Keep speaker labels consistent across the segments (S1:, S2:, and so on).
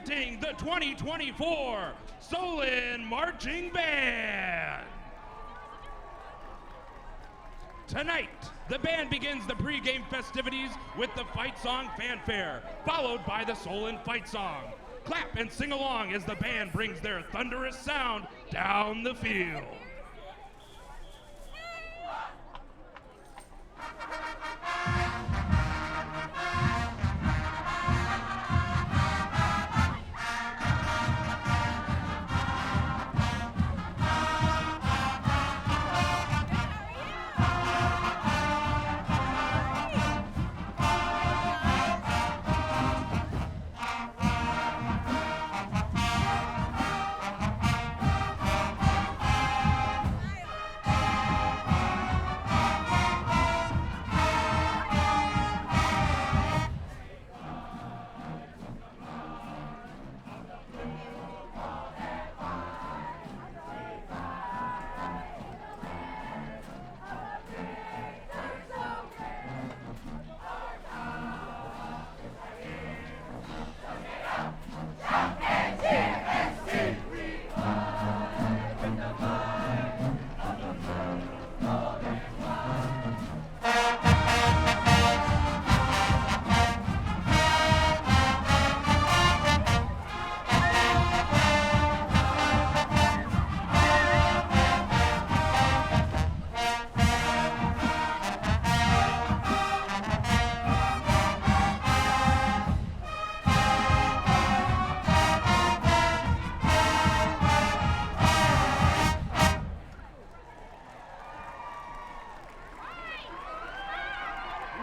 S1: presenting the 2024 Solon Marching Band. Tonight, the band begins the pregame festivities with the fight song fanfare, followed by the Solon fight song. Clap and sing along as the band brings their thunderous sound down the field.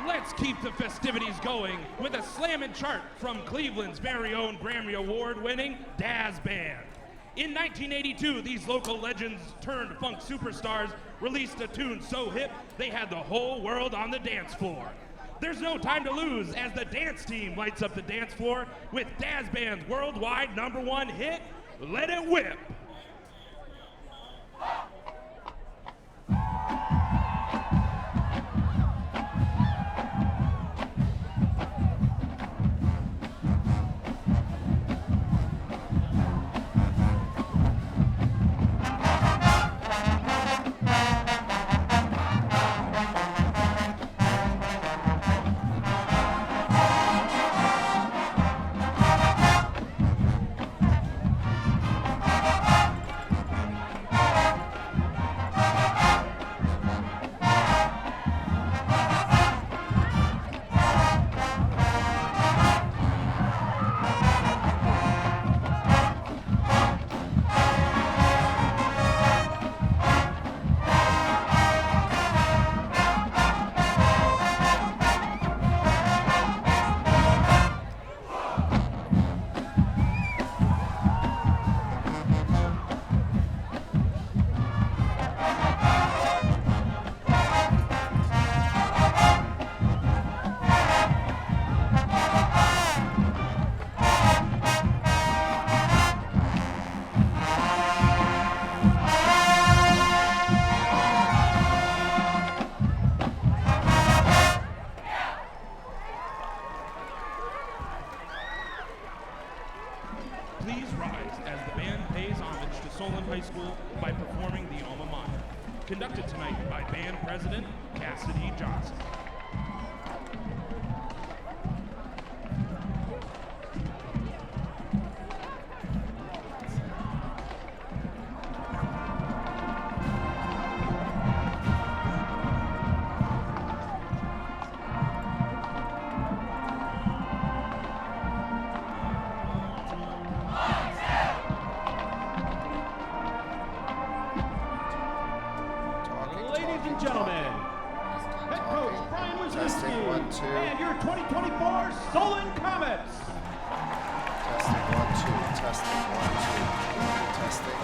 S1: Let's keep the festivities going with a slammin' chart from Cleveland's very own Grammy Award-winning Dazz Band. In 1982, these local legends turned funk superstars released a tune so hip they had the whole world on the dance floor. There's no time to lose as the dance team lights up the dance floor with Dazz Band's worldwide #1 hit, Let It Whip. Please rise as the band pays homage to Solon High School by performing the alma mater. Conducted tonight by band president Cassidy Johnson.
S2: Gentlemen, head coach Brian Wisniewski and your 2024 Solon Comets.
S3: Testing 1 2. Testing 1 2. Testing.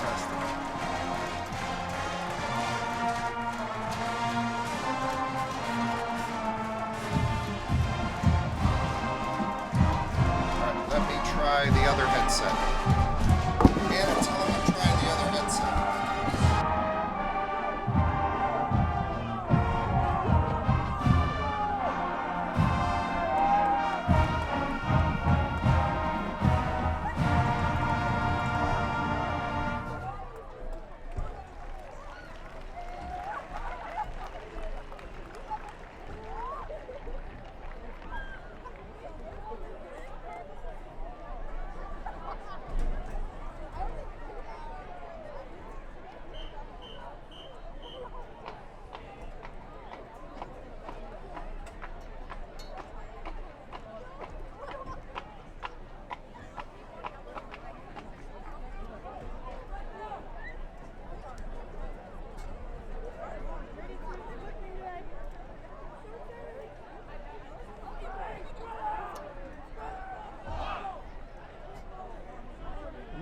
S3: Testing. All right, let me try the other headset. And tell him I'm trying the other headset.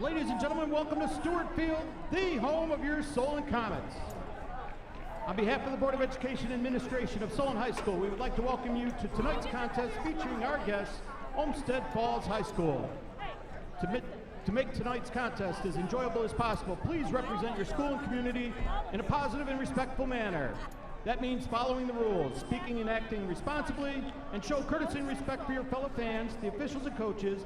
S2: Ladies and gentlemen, welcome to Stewart Field, the home of your Solon Comets. On behalf of the Board of Education and Administration of Solon High School, we would like to welcome you to tonight's contest featuring our guests, Olmsted Falls High School. To make tonight's contest as enjoyable as possible, please represent your school and community in a positive and respectful manner. That means following the rules, speaking and acting responsibly, and show courtesy and respect for your fellow fans, the officials and coaches,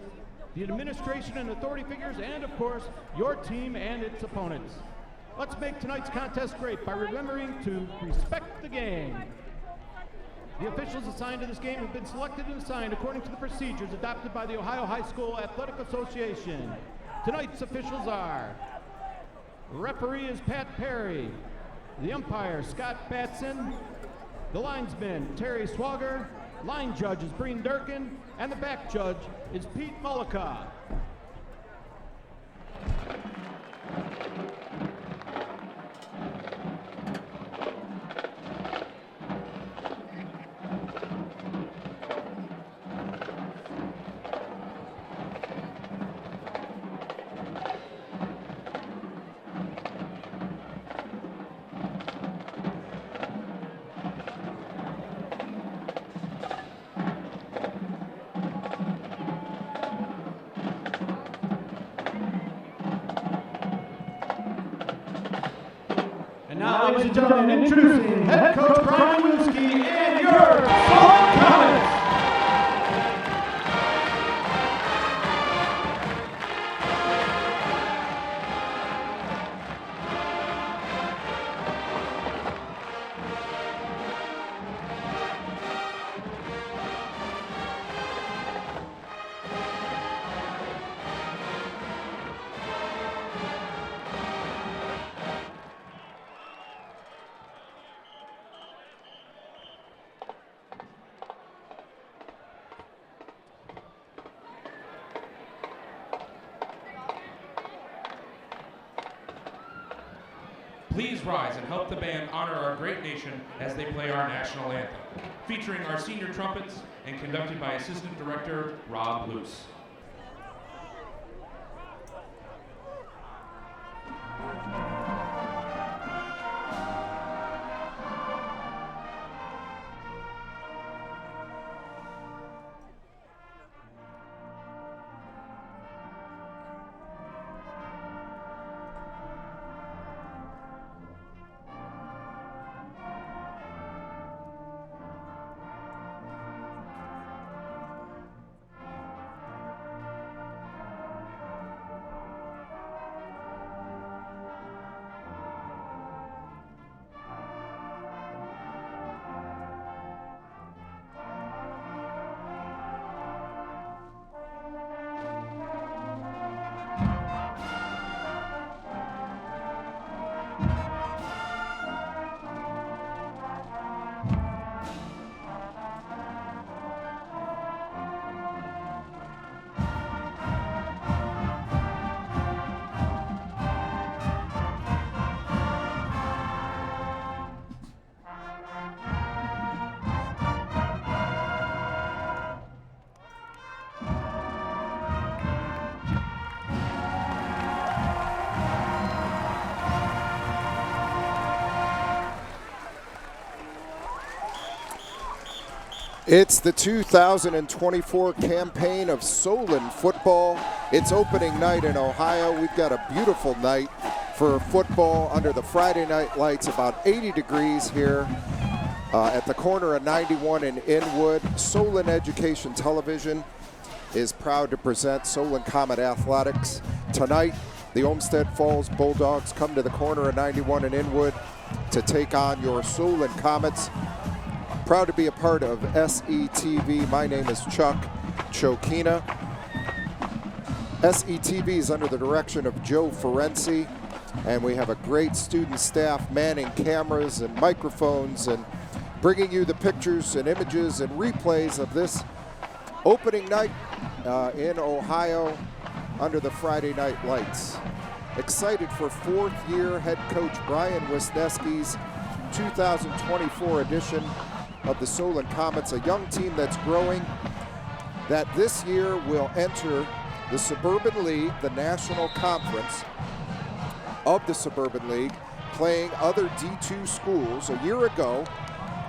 S2: the administration and authority figures, and of course, your team and its opponents. Let's make tonight's contest great by remembering to respect the game. The officials assigned to this game have been selected and assigned according to the procedures adopted by the Ohio High School Athletic Association. Tonight's officials are: referee is Pat Perry, the umpire Scott Batson, the linesman Terry Swagger, line judge is Breen Durkin, and the back judge is Pete Mullica. Now, ladies and gentlemen, introducing head coach Brian Wilski and your Solon Comets.
S1: Please rise and help the band honor our great nation as they play our national anthem, featuring our senior trumpets and conducted by Assistant Director Rob Luce.
S3: It's the 2024 campaign of Solon football. It's opening night in Ohio. We've got a beautiful night for football under the Friday night lights, about 80 degrees here at the corner of 91 in Inwood. Solon Education Television is proud to present Solon Comet Athletics. Tonight, the Olmsted Falls Bulldogs come to the corner of 91 in Inwood to take on your Solon Comets. Proud to be a part of SETV. My name is Chuck Chokina. SETV is under the direction of Joe Ferenci, and we have a great student staff manning cameras and microphones and bringing you the pictures and images and replays of this opening night in Ohio under the Friday night lights. Excited for fourth year head coach Brian Wisniewski's 2024 edition of the Solon Comets, a young team that's growing, that this year will enter the Suburban League, the National Conference of the Suburban League, playing other D2 schools. A year ago,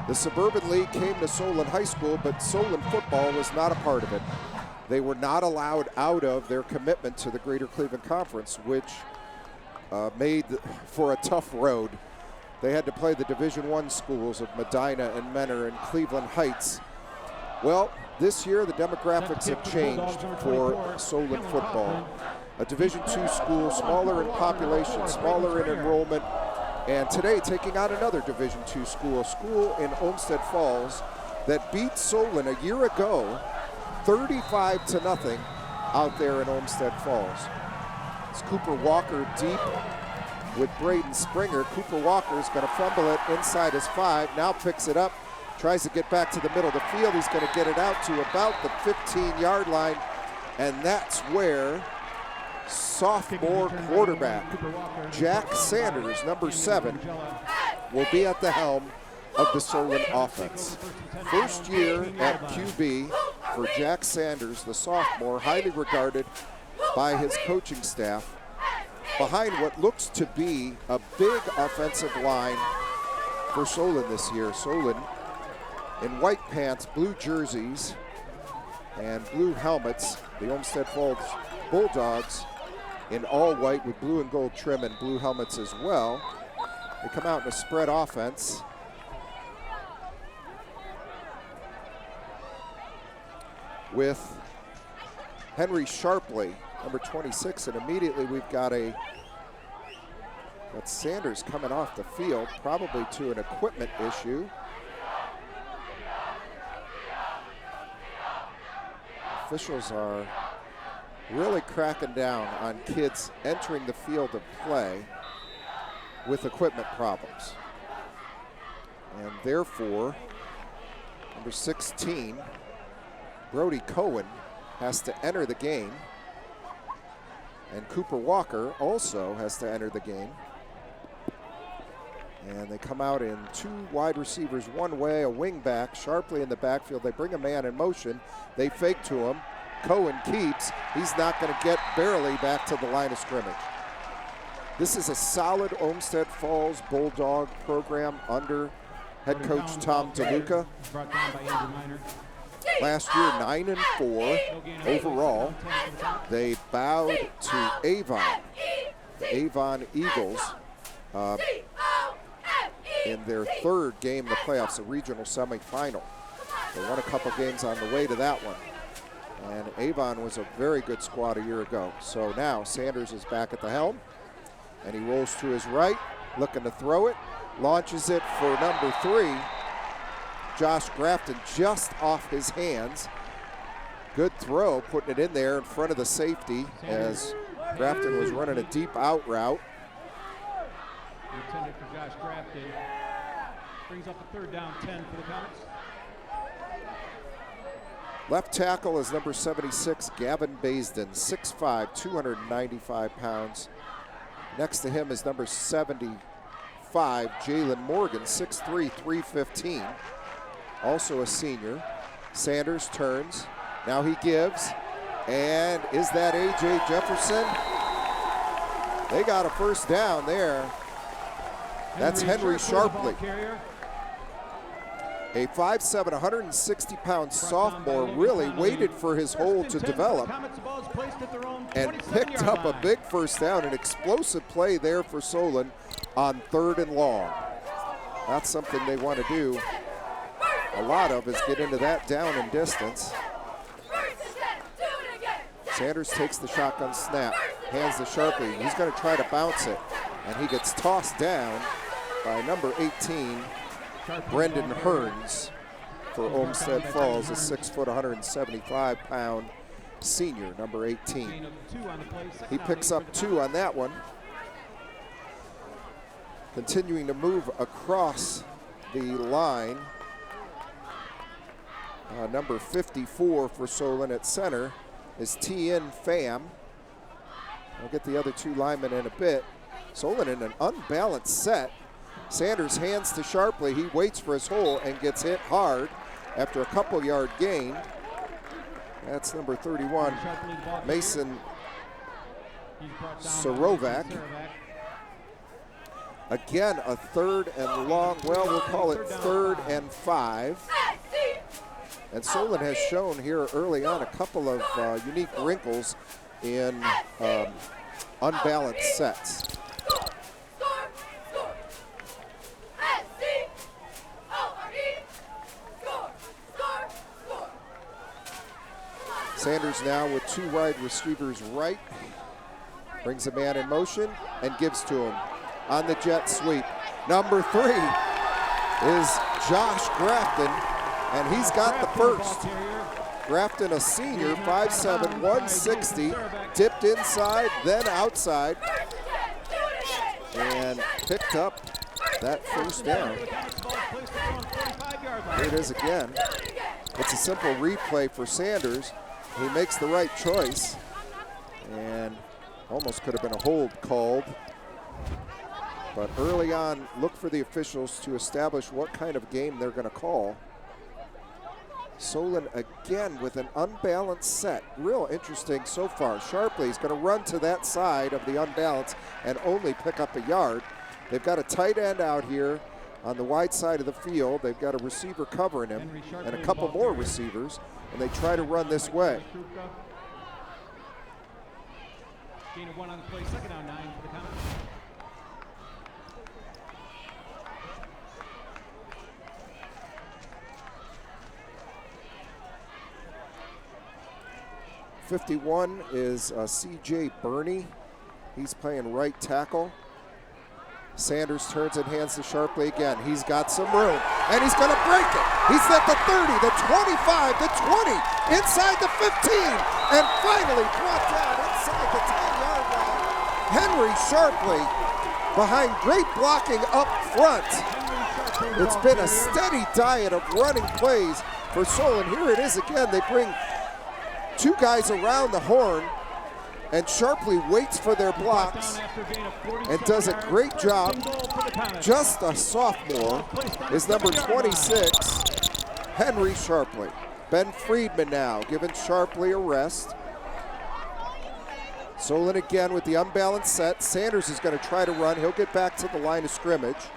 S3: the Suburban League came to Solon High School, but Solon football was not a part of it. They were not allowed out of their commitment to the Greater Cleveland Conference, which made for a tough road. They had to play the Division I schools of Medina and Menor and Cleveland Heights. Well, this year the demographics have changed for Solon football. A Division II school, smaller in population, smaller in enrollment, and today taking on another Division II school, a school in Olmsted Falls that beat Solon a year ago 35-0 out there in Olmsted Falls. It's Cooper Walker deep with Braden Springer. Cooper Walker is going to fumble it inside his 5, now picks it up, tries to get back to the middle of the field. He's going to get it out to about the 15-yard line, and that's where sophomore quarterback Jack Sanders, number 7, will be at the helm of the Solon offense. First year at QB for Jack Sanders, the sophomore, highly regarded by his coaching staff, behind what looks to be a big offensive line for Solon this year. Solon in white pants, blue jerseys, and blue helmets. The Olmsted Falls Bulldogs in all white with blue and gold trim and blue helmets as well. They come out in a spread offense. With Henry Sharpley, number 26, and immediately we've got Sanders coming off the field, probably to an equipment issue. Officials are really cracking down on kids entering the field of play with equipment problems. And therefore, number 16, Brody Cohen, has to enter the game. And Cooper Walker also has to enter the game. And they come out in 2 wide receivers one way, a wing back, Sharpley in the backfield. They bring a man in motion. They fake to him. Cohen keeps. He's not going to get barely back to the line of scrimmage. This is a solid Olmsted Falls Bulldog program under head coach Tom DeLuca. Last year, 9-4 overall. They bowed to Avon, the Avon Eagles, in their 3rd game in the playoffs, a regional semifinal. They won a couple games on the way to that one. And Avon was a very good squad a year ago. So now Sanders is back at the helm, and he rolls to his right, looking to throw it, launches it for number 3. Josh Grafton just off his hands. Good throw, putting it in there in front of the safety as Grafton was running a deep out route.
S2: Intended for Josh Grafton. Brings up a 3rd down 10 for the Comets.
S3: Left tackle is number 76, Gavin Baisden, 6'5", 295 pounds. Next to him is number 75, Jalen Morgan, 6'3", 315. Also a senior. Sanders turns. Now he gives. And is that A.J. Jefferson? They got a first down there. That's Henry Sharpley. A 5'7", 160-pound sophomore, really waited for his hole to develop and picked up a big first down, an explosive play there for Solon on 3rd and long. That's something they want to do a lot of, is get into that down and distance. Sanders takes the shotgun snap, hands to Sharpley. He's going to try to bounce it, and he gets tossed down by number 18, Brendan Hearns, for Olmsted Falls, a 6', 175-pound senior, number 18. He picks up 2 on that one. Continuing to move across the line, number 54 for Solon at center is T.N. Pham. I'll get the other 2 linemen in a bit. Solon in an unbalanced set. Sanders hands to Sharpley. He waits for his hole and gets hit hard after a couple-yard gain. That's number 31, Mason Sorovac. Again, a 3rd and long, well, we'll call it 3rd and 5. And Solon has shown here early on a couple of unique wrinkles in unbalanced sets. Sanders now with 2 wide receivers right. Brings a man in motion and gives to him on the jet sweep. Number 3 is Josh Grafton, and he's got the first. Grafton, a senior, 5'7", 160, tipped inside, then outside, and picked up that first down. Here it is again. It's a simple replay for Sanders. He makes the right choice, and almost could have been a hold called. But early on, look for the officials to establish what kind of game they're going to call. Solon again with an unbalanced set. Real interesting so far. Sharpley's going to run to that side of the unbalance and only pick up a yard. They've got a tight end out here on the wide side of the field. They've got a receiver covering him and a couple more receivers, and they try to run this way.
S2: Gain of 1 on the play, 2nd down 9 for the Comets.
S3: '51 is C.J. Burney. He's playing right tackle. Sanders turns and hands to Sharpley again. He's got some room, and he's going to break it. He's at the 30, the 25, the 20, inside the 15, and finally brought down inside the 10-yard line. Henry Sharpley behind great blocking up front. It's been a steady diet of running plays for Solon. Here it is again. They bring 2 guys around the horn, and Sharpley waits for their blocks and does a great job. Just a sophomore is number 26, Henry Sharpley. Ben Friedman now giving Sharpley a rest. Solon again with the unbalanced set. Sanders is going to try to run. He'll get back to the line of scrimmage.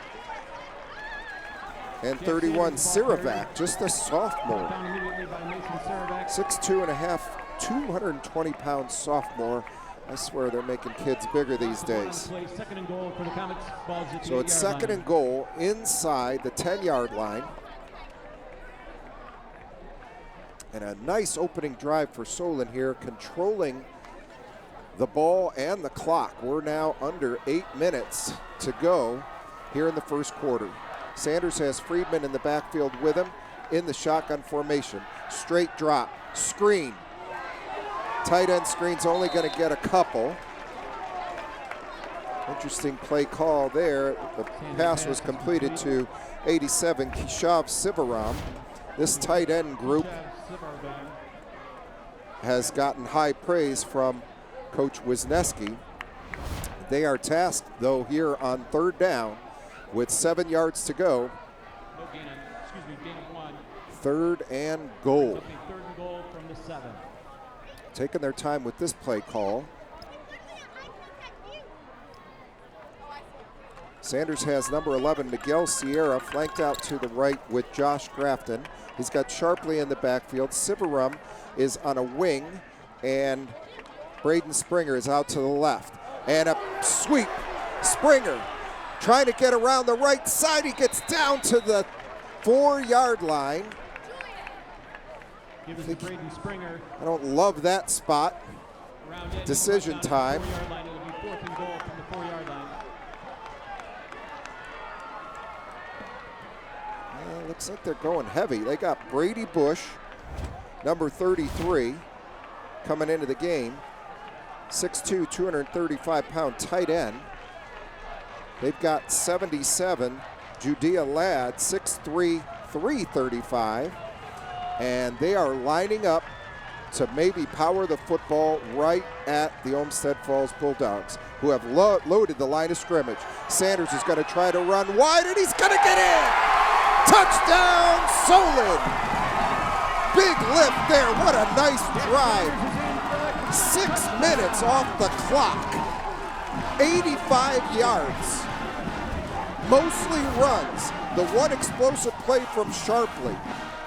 S3: And 31, Sorovac, just a sophomore. 6'2" and a half, 220-pound sophomore. I swear they're making kids bigger these days. So it's 2nd and goal inside the 10-yard line. And a nice opening drive for Solon here, controlling the ball and the clock. We're now under 8 minutes to go here in the first quarter. Sanders has Friedman in the backfield with him in the shotgun formation. Straight drop, screen. Tight end screen's only going to get a couple. Interesting play call there. The pass was completed to 87, Keshav Sivaram. This tight end group has gotten high praise from Coach Wisniewski. They are tasked, though, here on 3rd down with 7 yards to go.
S2: Gain of 1.
S3: 3rd and goal.
S2: 3rd and goal from the 7.
S3: Taking their time with this play call. Sanders has number 11, Miguel Sierra, flanked out to the right with Josh Grafton. He's got Sharpley in the backfield. Sivaram is on a wing, and Braden Springer is out to the left. And a sweep. Springer trying to get around the right side. He gets down to the 4-yard line. I don't love that spot. Decision time. Looks like they're going heavy. They got Brady Bush, number 33, coming into the game. 6'2", 235-pound tight end. They've got 77, Judea Ladd, 6'3", 335. And they are lining up to maybe power the football right at the Olmsted Falls Bulldogs, who have loaded the line of scrimmage. Sanders is going to try to run wide, and he's going to get in! Touchdown, Solon! Big lift there. What a nice drive. 6 minutes off the clock. 85 yards. Mostly runs. The one explosive play from Sharpley.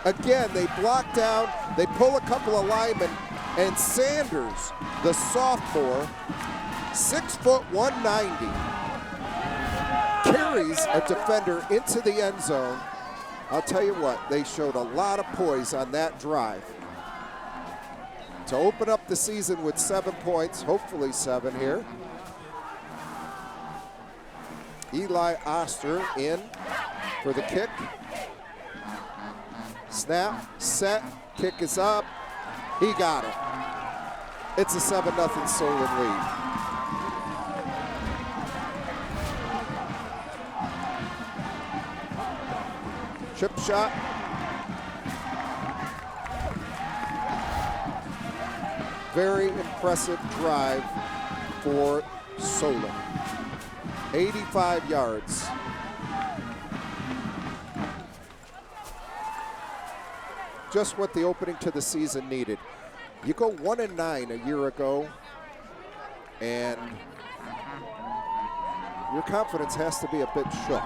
S3: Again, they block down. They pull a couple of linemen. And Sanders, the sophomore, 6 foot 190, carries a defender into the end zone. I'll tell you what, they showed a lot of poise on that drive. To open up the season with 7 points, hopefully 7 here. Eli Oster in for the kick. Snap, set, kick is up. He got it. It's a 7-0 Solon lead. Chip shot. Very impressive drive for Solon. 85 yards. Just what the opening to the season needed. You go 1-9 a year ago, and your confidence has to be a bit shook.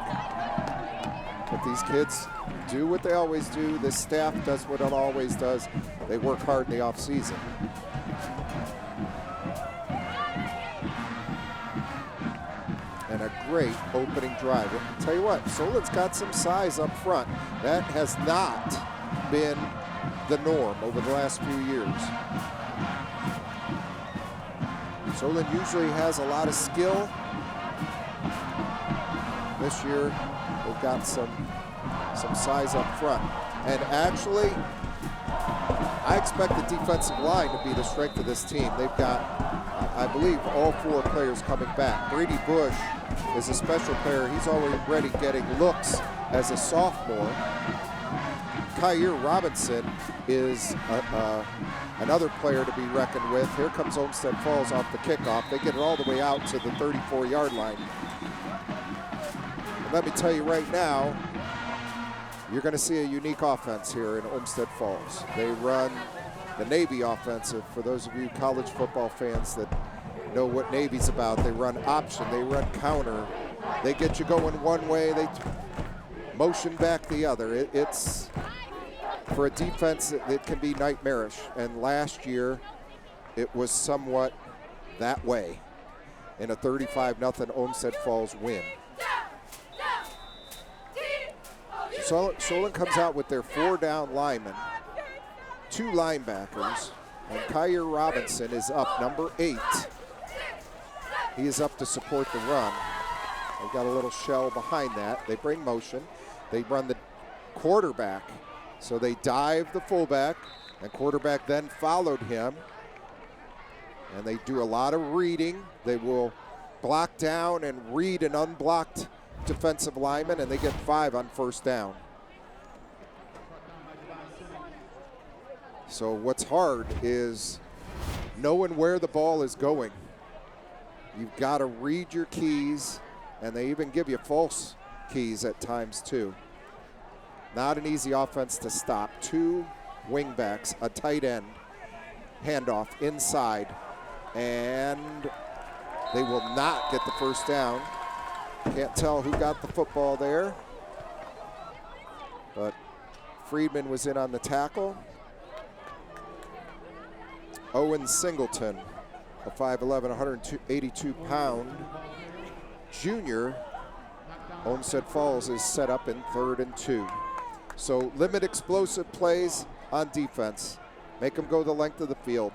S3: But these kids do what they always do. This staff does what it always does. They work hard in the offseason. And a great opening drive. I'll tell you what, Solon's got some size up front. That has not been the norm over the last few years. Solon usually has a lot of skill. This year, they've got some size up front. And actually, I expect the defensive line to be the strength of this team. They've got, I believe, all 4 players coming back. Brady Bush is a special player. He's already getting looks as a sophomore. Kyer Robinson is another player to be reckoned with. Here comes Olmsted Falls off the kickoff. They get it all the way out to the 34-yard line. And let me tell you right now, you're going to see a unique offense here in Olmsted Falls. They run the Navy offensive. For those of you college football fans that know what Navy's about, they run option, they run counter. They get you going one way, they motion back the other. It's for a defense that can be nightmarish. And last year, it was somewhat that way in a 35-0 Olmsted Falls win. Solon comes out with their 4 down linemen, 2 linebackers, and Kyer Robinson is up, number 8. He is up to support the run. They've got a little shell behind that. They bring motion. They run the quarterback. So they dive the fullback, and quarterback then followed him. And they do a lot of reading. They will block down and read an unblocked defensive lineman, and they get 5 on first down. So what's hard is knowing where the ball is going. You've got to read your keys, and they even give you false keys at times too. Not an easy offense to stop. 2 wingbacks, a tight end, handoff inside, and they will not get the first down. Can't tell who got the football there, but Friedman was in on the tackle. Owen Singleton, a 5'11", 182-pound junior. Olmsted Falls is set up in 3rd and 2. So limit explosive plays on defense. Make them go the length of the field.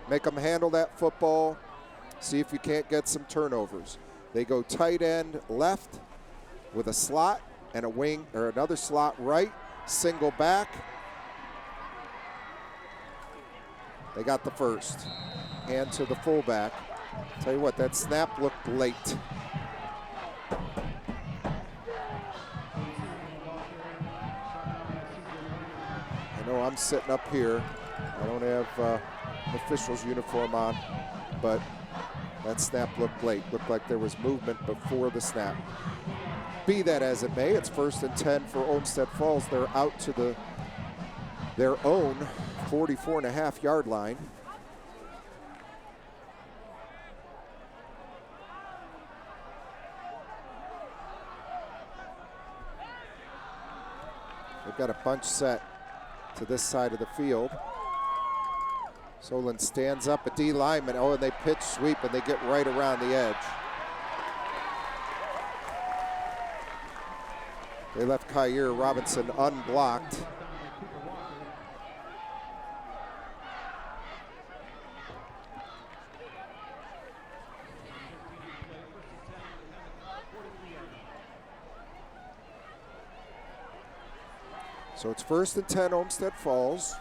S3: Make them handle that football. See if you can't get some turnovers. They go tight end left with a slot and a wing, or another slot right, single back. They got the first. Hand to the fullback. Tell you what, that snap looked late. I know I'm sitting up here. I don't have an official's uniform on, but that snap looked late. Looked like there was movement before the snap. Be that as it may, it's 1st and 10 for Olmsted Falls. They're out to the their own 44.5-yard line. They've got a bunch set to this side of the field. Solon stands up a D lineman. Oh, and they pitch sweep and they get right around the edge. They left Kyer Robinson unblocked. So it's 1st and 10, Olmsted Falls.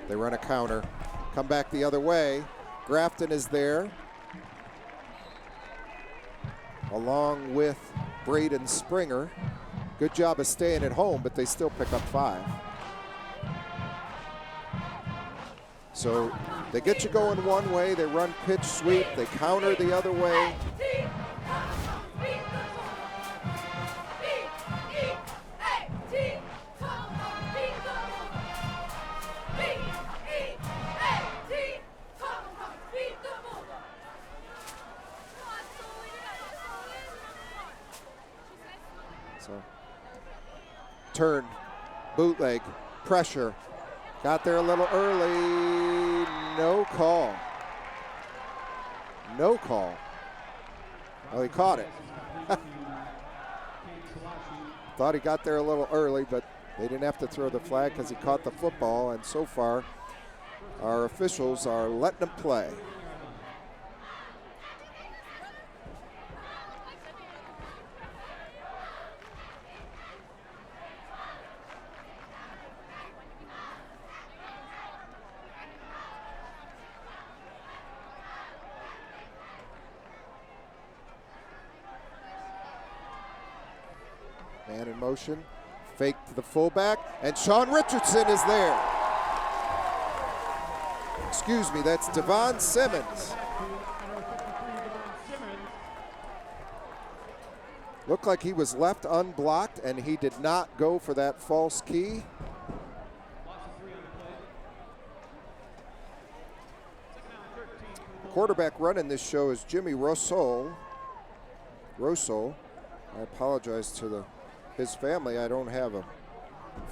S3: They run a counter, come back the other way. Grafton is there, along with Braden Springer. Good job of staying at home, but they still pick up 5. So they get you going one way, they run pitch sweep, they counter the other way. So turn, bootleg, pressure. Got there a little early, no call. No call. Well, he caught it. Thought he got there a little early, but they didn't have to throw the flag because he caught the football, and so far our officials are letting him play. Man in motion, fake to the fullback, and Sean Richardson is there. Excuse me, that's Devon Simmons. Looked like he was left unblocked, and he did not go for that false key. Quarterback running this show is Jimmy Rossol. I apologize to his family. I don't have a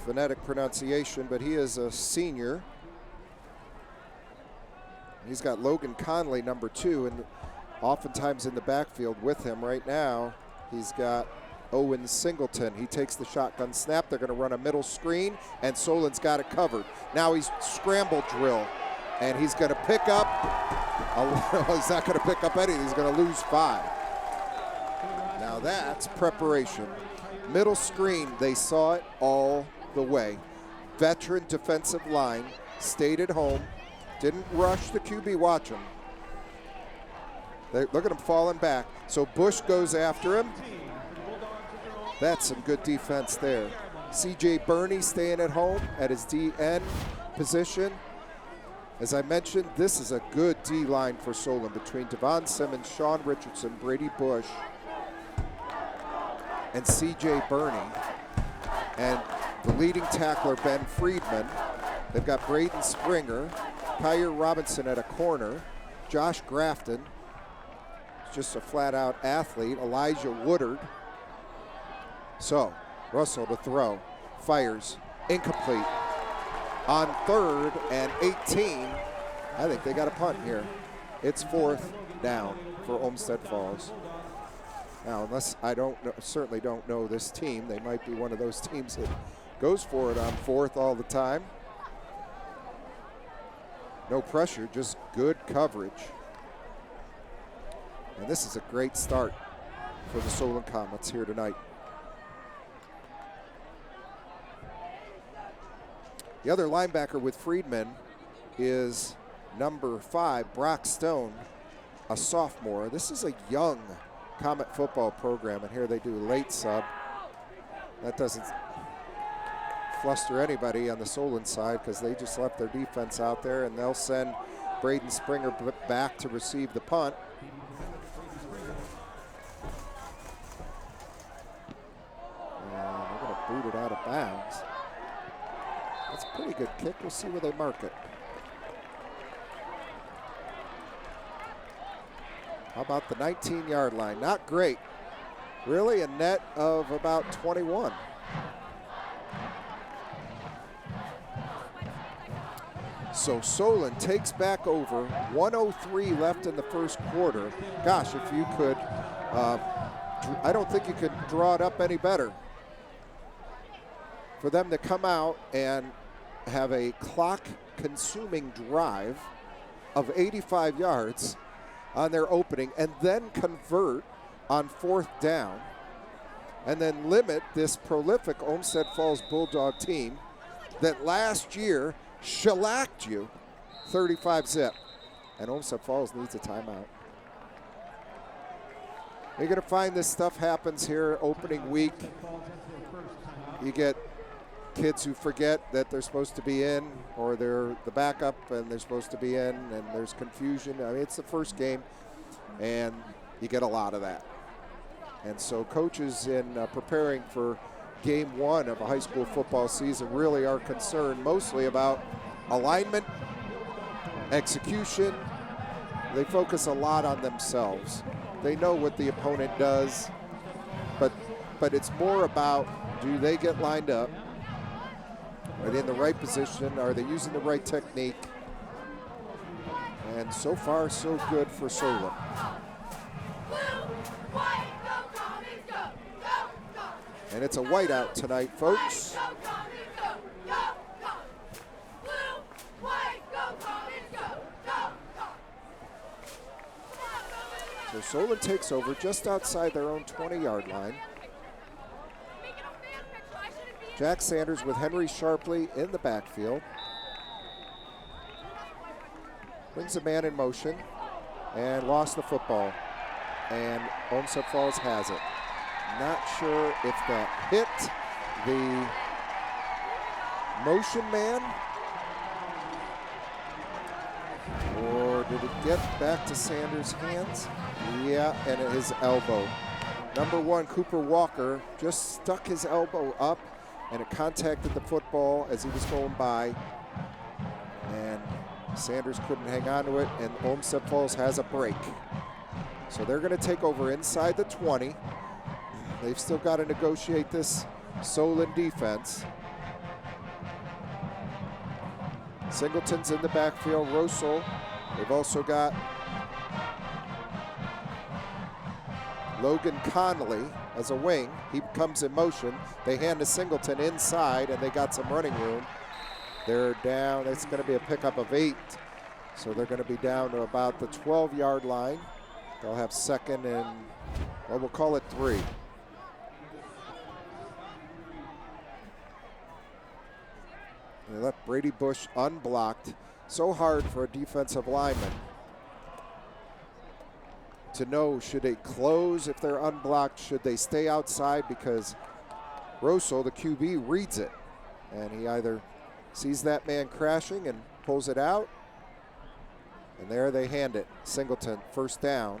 S3: phonetic pronunciation, but he is a senior. He's got Logan Conley, number 2, and oftentimes in the backfield with him. Right now, he's got Owen Singleton. He takes the shotgun snap. They're going to run a middle screen, and Solon's got it covered. Now he's scramble drill, and he's going to pick up. He's not going to pick up anything. He's going to lose 5. Now that's preparation. Middle screen, they saw it all the way. Veteran defensive line, stayed at home, didn't rush the QB. Watch him. Look at him falling back. So Bush goes after him. That's some good defense there. CJ Burney staying at home at his DN position. As I mentioned, this is a good D line for Solon between Devon Simmons, Sean Richardson, Brady Bush, and C.J. Burney, and the leading tackler, Ben Friedman. They've got Braden Springer, Kyer Robinson at a corner, Josh Grafton, just a flat-out athlete, Elijah Woodard. So, Russell to throw, fires, incomplete. On 3rd and 18, I think they got a punt here. It's 4th down for Olmsted Falls. Now, unless I certainly don't know this team, they might be one of those teams that goes for it on 4th all the time. No pressure, just good coverage. And this is a great start for the Solon Comets here tonight. The other linebacker with Friedman is number 5, Brock Stone, a sophomore. This is a young Comet football program, and here they do late sub. That doesn't fluster anybody on the Solon side because they just left their defense out there, and they'll send Braden Springer back to receive the punt. And they're going to boot it out of bounds. That's a pretty good kick. We'll see where they mark it. How about the 19-yard line? Not great. Really a net of about 21. So Solon takes back over, 1:03 left in the first quarter. Gosh, if you could, I don't think you could draw it up any better. For them to come out and have a clock-consuming drive of 85 yards on their opening and then convert on 4th down and then limit this prolific Olmsted Falls Bulldog team that last year shellacked you 35-zip. And Olmsted Falls needs a timeout. You're going to find this stuff happens here opening week. You get kids who forget that they're supposed to be in, or they're the backup and they're supposed to be in, and there's confusion. I mean, it's the first game, and you get a lot of that. And so coaches in preparing for game 1 of a high school football season really are concerned mostly about alignment, execution. They focus a lot on themselves. They know what the opponent does, but it's more about, do they get lined up? Are they in the right position? Are they using the right technique? And so far, so good for Solon. And it's a whiteout tonight, folks. So Solon takes over just outside their own 20-yard line. Jack Sanders with Henry Sharpley in the backfield. Brings a man in motion and lost the football. And Olmsted Falls has it. Not sure if that hit the motion man or did it get back to Sanders' hands? Yeah, and at his elbow. Number 1, Cooper Walker, just stuck his elbow up, and it contacted the football as he was going by. And Sanders couldn't hang on to it, and Olmsted Falls has a break. So they're going to take over inside the 20. They've still got to negotiate this Solon defense. Singleton's in the backfield, Rosal. They've also got Logan Conley as a wing. He comes in motion. They hand to Singleton inside, and they got some running room. They're down. It's going to be a pickup of 8. So they're going to be down to about the 12-yard line. They'll have second and, well, we'll call it 3. They left Brady Bush unblocked. So hard for a defensive lineman to know, should they close if they're unblocked? Should they stay outside? Because Rosal, the QB, reads it. And he either sees that man crashing and pulls it out. And there they hand it. Singleton, first down.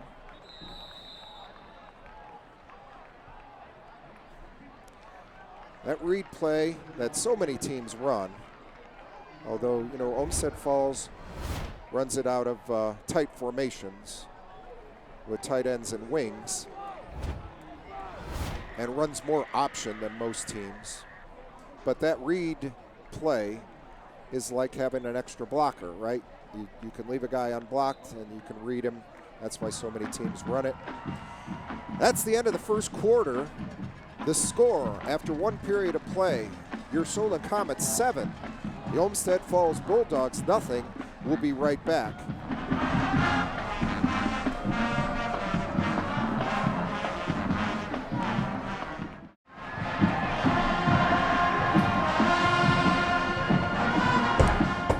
S3: That read play that so many teams run, although, you know, Olmsted Falls runs it out of tight formations with tight ends and wings and runs more option than most teams. But that read play is like having an extra blocker, right? You can leave a guy unblocked and you can read him. That's why so many teams run it. That's the end of the first quarter. The score after 1 period of play, your Solon Comets 7, the Olmsted Falls Bulldogs nothing. We'll be right back.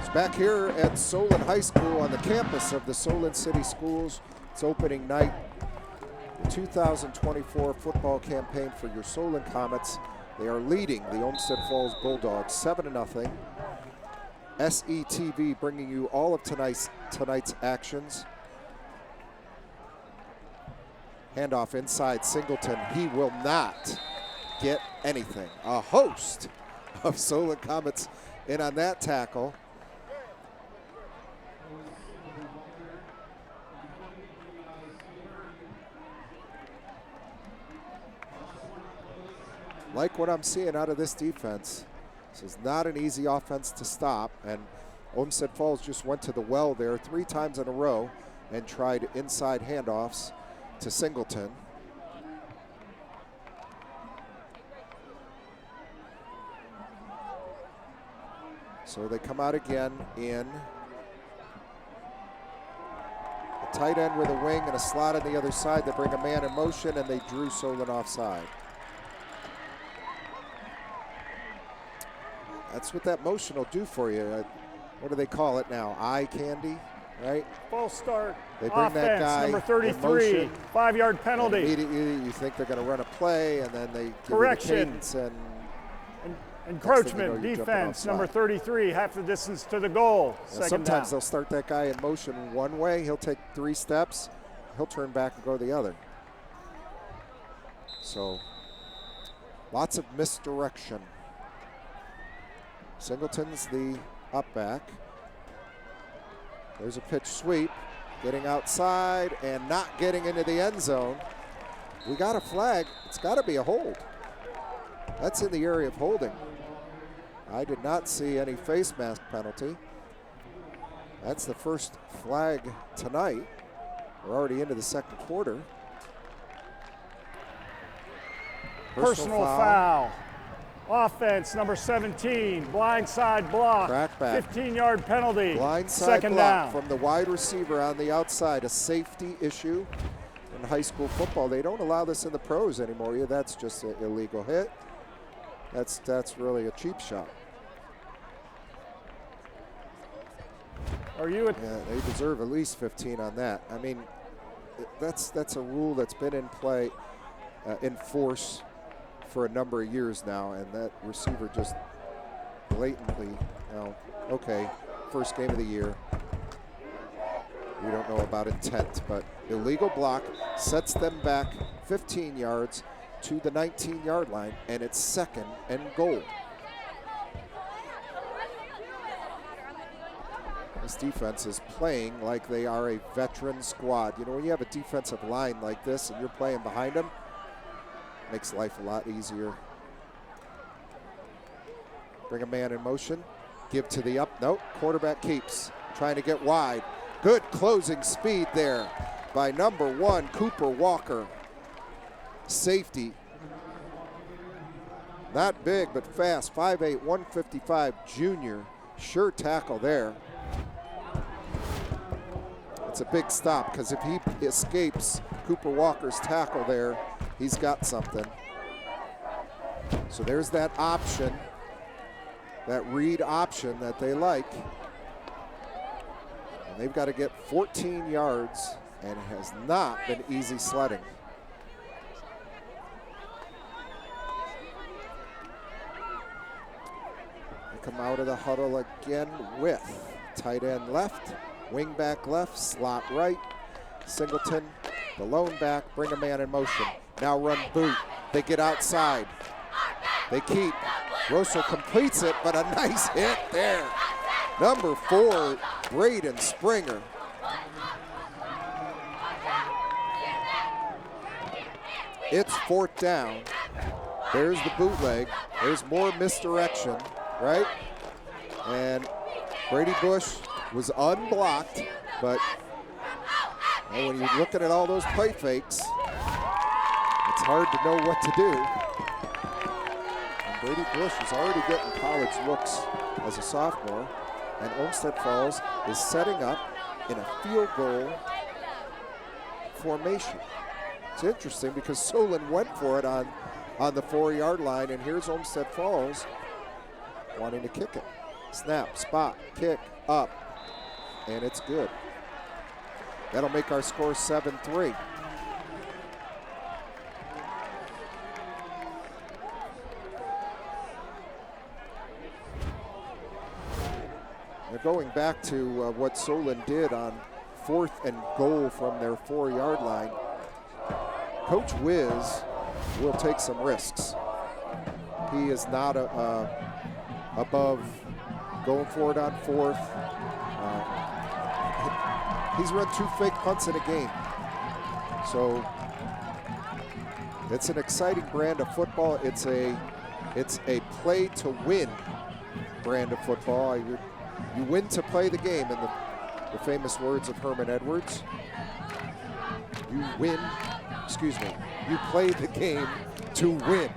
S3: It's back here at Solon High School on the campus of the Solon City Schools. It's opening night. The 2024 football campaign for your Solon Comets They are leading the Olmsted Falls Bulldogs 7-0. SETV bringing you all of tonight's actions. Handoff inside Singleton. He will not get anything. A host of Solon Comets in on that tackle. Like what I'm seeing out of this defense. This is not an easy offense to stop, and Olmsted Falls just went to the well there 3 times in a row and tried inside handoffs to Singleton. So they come out again in a tight end with a wing and a slot on the other side. They bring a man in motion, and they drew Solon offside. That's what that motion will do for you. What do they call it now? Eye candy, right?
S4: False start.
S3: They bring
S4: Offense,
S3: that guy
S4: number 33,
S3: in motion,
S4: 5-yard penalty.
S3: Immediately you think they're going to run a play, and then they give
S4: Correction.
S3: you the cadence and
S4: Encroachment,
S3: you know,
S4: defense, number 33, half the distance to the goal.
S3: Sometimes
S4: down.
S3: they'll start that guy in motion one way. He'll take 3 steps. He'll turn back and go the other. So lots of misdirection. Singleton's the up back. There's a pitch sweep, getting outside and not getting into the end zone. We got a flag. It's got to be a hold. That's in the area of holding. I did not see any face mask penalty. That's the first flag tonight. We're already into the second quarter.
S4: Personal foul. Offense, number 17, blindside block.
S3: Crackback.
S4: 15-yard penalty.
S3: Blindside
S4: Second
S3: block
S4: down.
S3: from the wide receiver on the outside. A safety issue in high school football. They don't allow this in the pros anymore. Yeah, that's just an illegal hit. That's really a cheap shot.
S4: Are you at
S3: Yeah, they deserve at least 15 on that. I mean, that's a rule that's been in play, in force for a number of years now, and that receiver just blatantly, okay, first game of the year. We don't know about intent, but illegal block sets them back 15 yards to the 19-yard line, and it's 2nd and goal. This defense is playing like they are a veteran squad. You know, when you have a defensive line like this and you're playing behind them, it makes life a lot easier. Bring a man in motion, give to the up, nope, quarterback keeps, trying to get wide. Good closing speed there by number 1, Cooper Walker. Safety. Not big, but fast, 5'8", 155 junior. Sure tackle there. It's a big stop, because if he escapes Cooper Walker's tackle there, he's got something. So there's that option, that read option that they like. And they've got to get 14 yards, and it has not been easy sledding. They come out of the huddle again with tight end left, wing back left, slot right. Singleton, the lone back, bring a man in motion. Now run boot. They get outside. They keep. Russell completes it, but a nice hit there. Number 4, Braden Springer. It's 4th down. There's the bootleg. There's more misdirection, right? And Brady Bush was unblocked, but when you're looking at all those play fakes, it's hard to know what to do. And Brady Bush is already getting college looks as a sophomore, and Olmsted Falls is setting up in a field goal formation. It's interesting because Solon went for it on the 4-yard line, and here's Olmsted Falls wanting to kick it. Snap, spot, kick, up, and it's good. That'll make our score 7-3. going back to what Solon did on 4th and goal from their 4-yard line, Coach Wiz will take some risks. He is not above going for it on 4th. He's run 2 fake punts in a game. So it's an exciting brand of football. It's a play to win brand of football. You win to play the game, in the famous words of Herman Edwards. You play the game to win.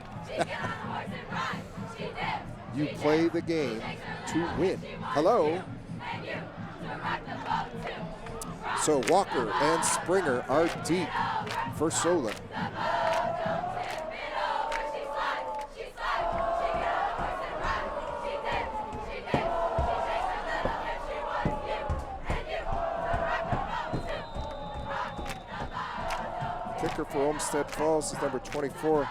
S3: You play the game to win. Hello. So Walker and Springer are deep for Solon. Kicker for Olmsted Falls is number 24,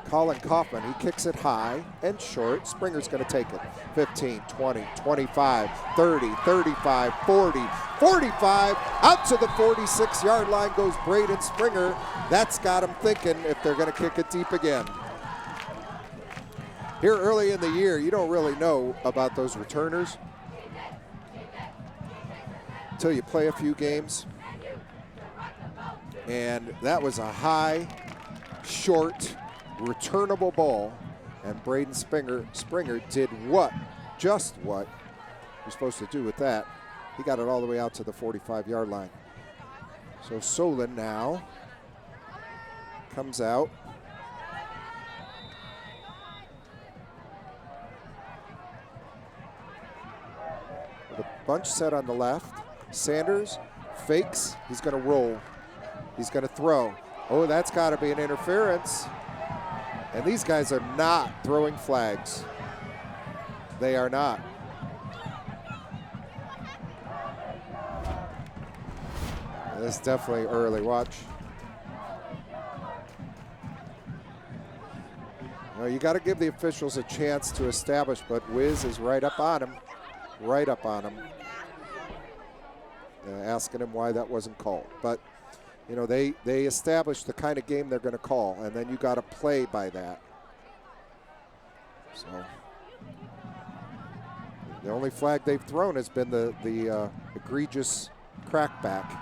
S3: Colin Kaufman. He kicks it high and short. Springer's going to take it. 15, 20, 25, 30, 35, 40, 45. Out to the 46-yard line goes Braden Springer. That's got him thinking if they're going to kick it deep again. Here early in the year, you don't really know about those returners until you play a few games. And that was a high, short, returnable ball, and Braden Springer did just what you're supposed to do with that. He got it all the way out to the 45-yard line. So Solon now comes out. With a bunch set on the left. Sanders fakes, he's gonna roll. He's gonna throw. Oh, that's gotta be an interference. And these guys are not throwing flags. They are not. This is definitely early. Watch. Well, you got to give the officials a chance to establish, but Wiz is right up on him. Right up on him. Asking him why that wasn't called. But, you know, they establish the kind of game they're going to call, and then you got to play by that. So the only flag they've thrown has been the egregious crackback.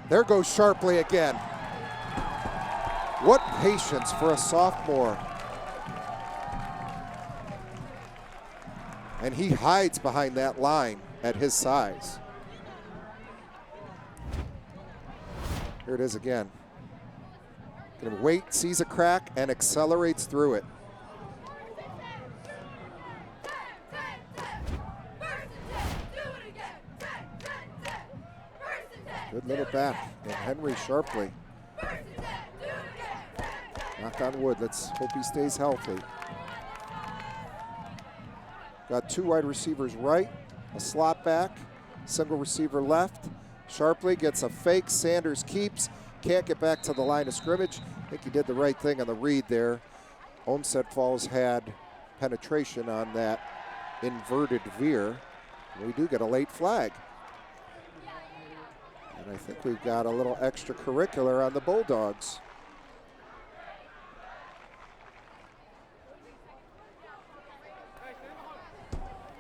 S3: There goes Sharpley again. What patience for a sophomore. And he hides behind that line at his size. Here it is again. Gonna wait, sees a crack, and accelerates through it. Good little back, and Henry Sharpley. Knock on wood, let's hope he stays healthy. Got two wide receivers right, a slot back, single receiver left. Sharpley gets a fake, Sanders keeps, can't get back to the line of scrimmage. I think he did the right thing on the read there. Olmsted Falls had penetration on that inverted veer. We do get a late flag. And I think we've got a little extracurricular on the Bulldogs.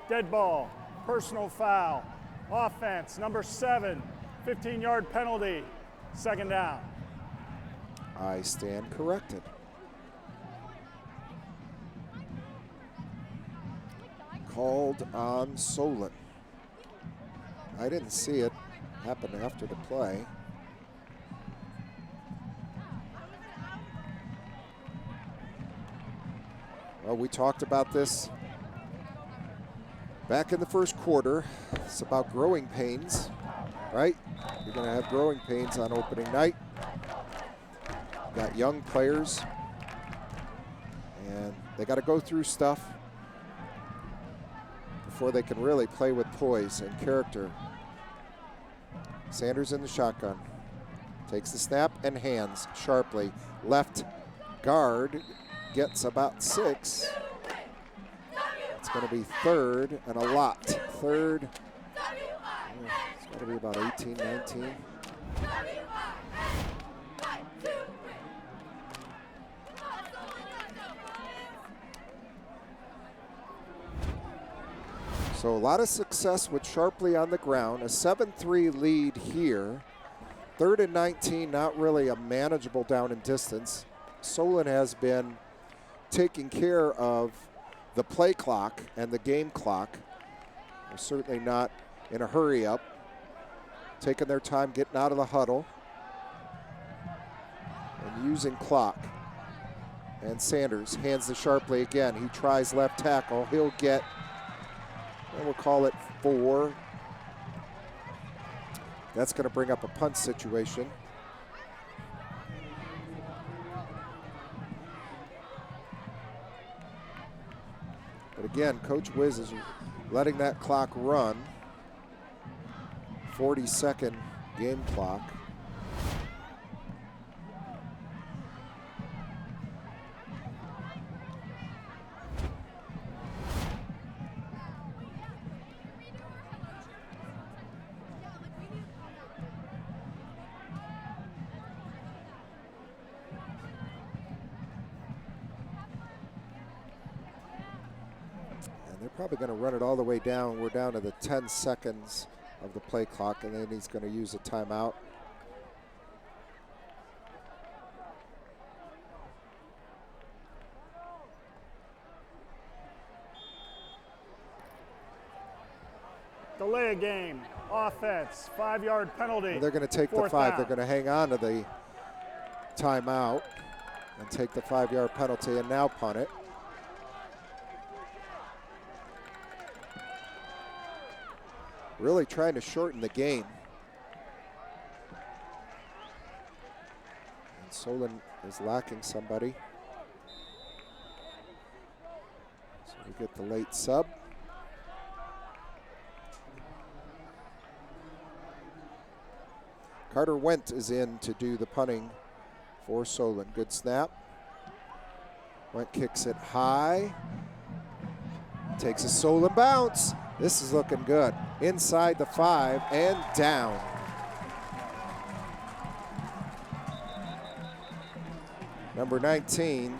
S4: Dead ball, personal foul, offense, number 7, 15-yard penalty, second down.
S3: I stand corrected. Called on Solon. I didn't see it. Happened after the play. Well, we talked about this back in the first quarter. It's about growing pains, right? You're going to have growing pains on opening night. Got young players, and they got to go through stuff before they can really play with poise and character. Sanders in the shotgun. Takes the snap and hands sharply. Left guard gets about 6. It's going to be third and a lot. third. It's got to be about 18, 19. So a lot of success with Sharpley on the ground. A 7-3 lead here. 3rd and 19, not really a manageable down and distance. Solon has been taking care of the play clock and the game clock. They're certainly not in a hurry up. Taking their time getting out of the huddle and using clock. And Sanders hands to Sharpley again. He tries left tackle. He'll get, and we'll call it 4. That's going to bring up a punt situation. But again, Coach Wiz is letting that clock run. 40-second game clock. Probably going to run it all the way down. We're down to the 10 seconds of the play clock, and then he's going to use a timeout.
S4: Delay a game, offense, 5-yard penalty.
S3: And they're going to take the 5.
S4: Down.
S3: They're going to hang on to the timeout and take the 5-yard penalty and now punt it. Really trying to shorten the game. And Solon is lacking somebody. So we get the late sub. Carter Wendt is in to do the punting for Solon. Good snap. Wendt kicks it high. Takes a Solon bounce. This is looking good. Inside the 5 and down. Number 19,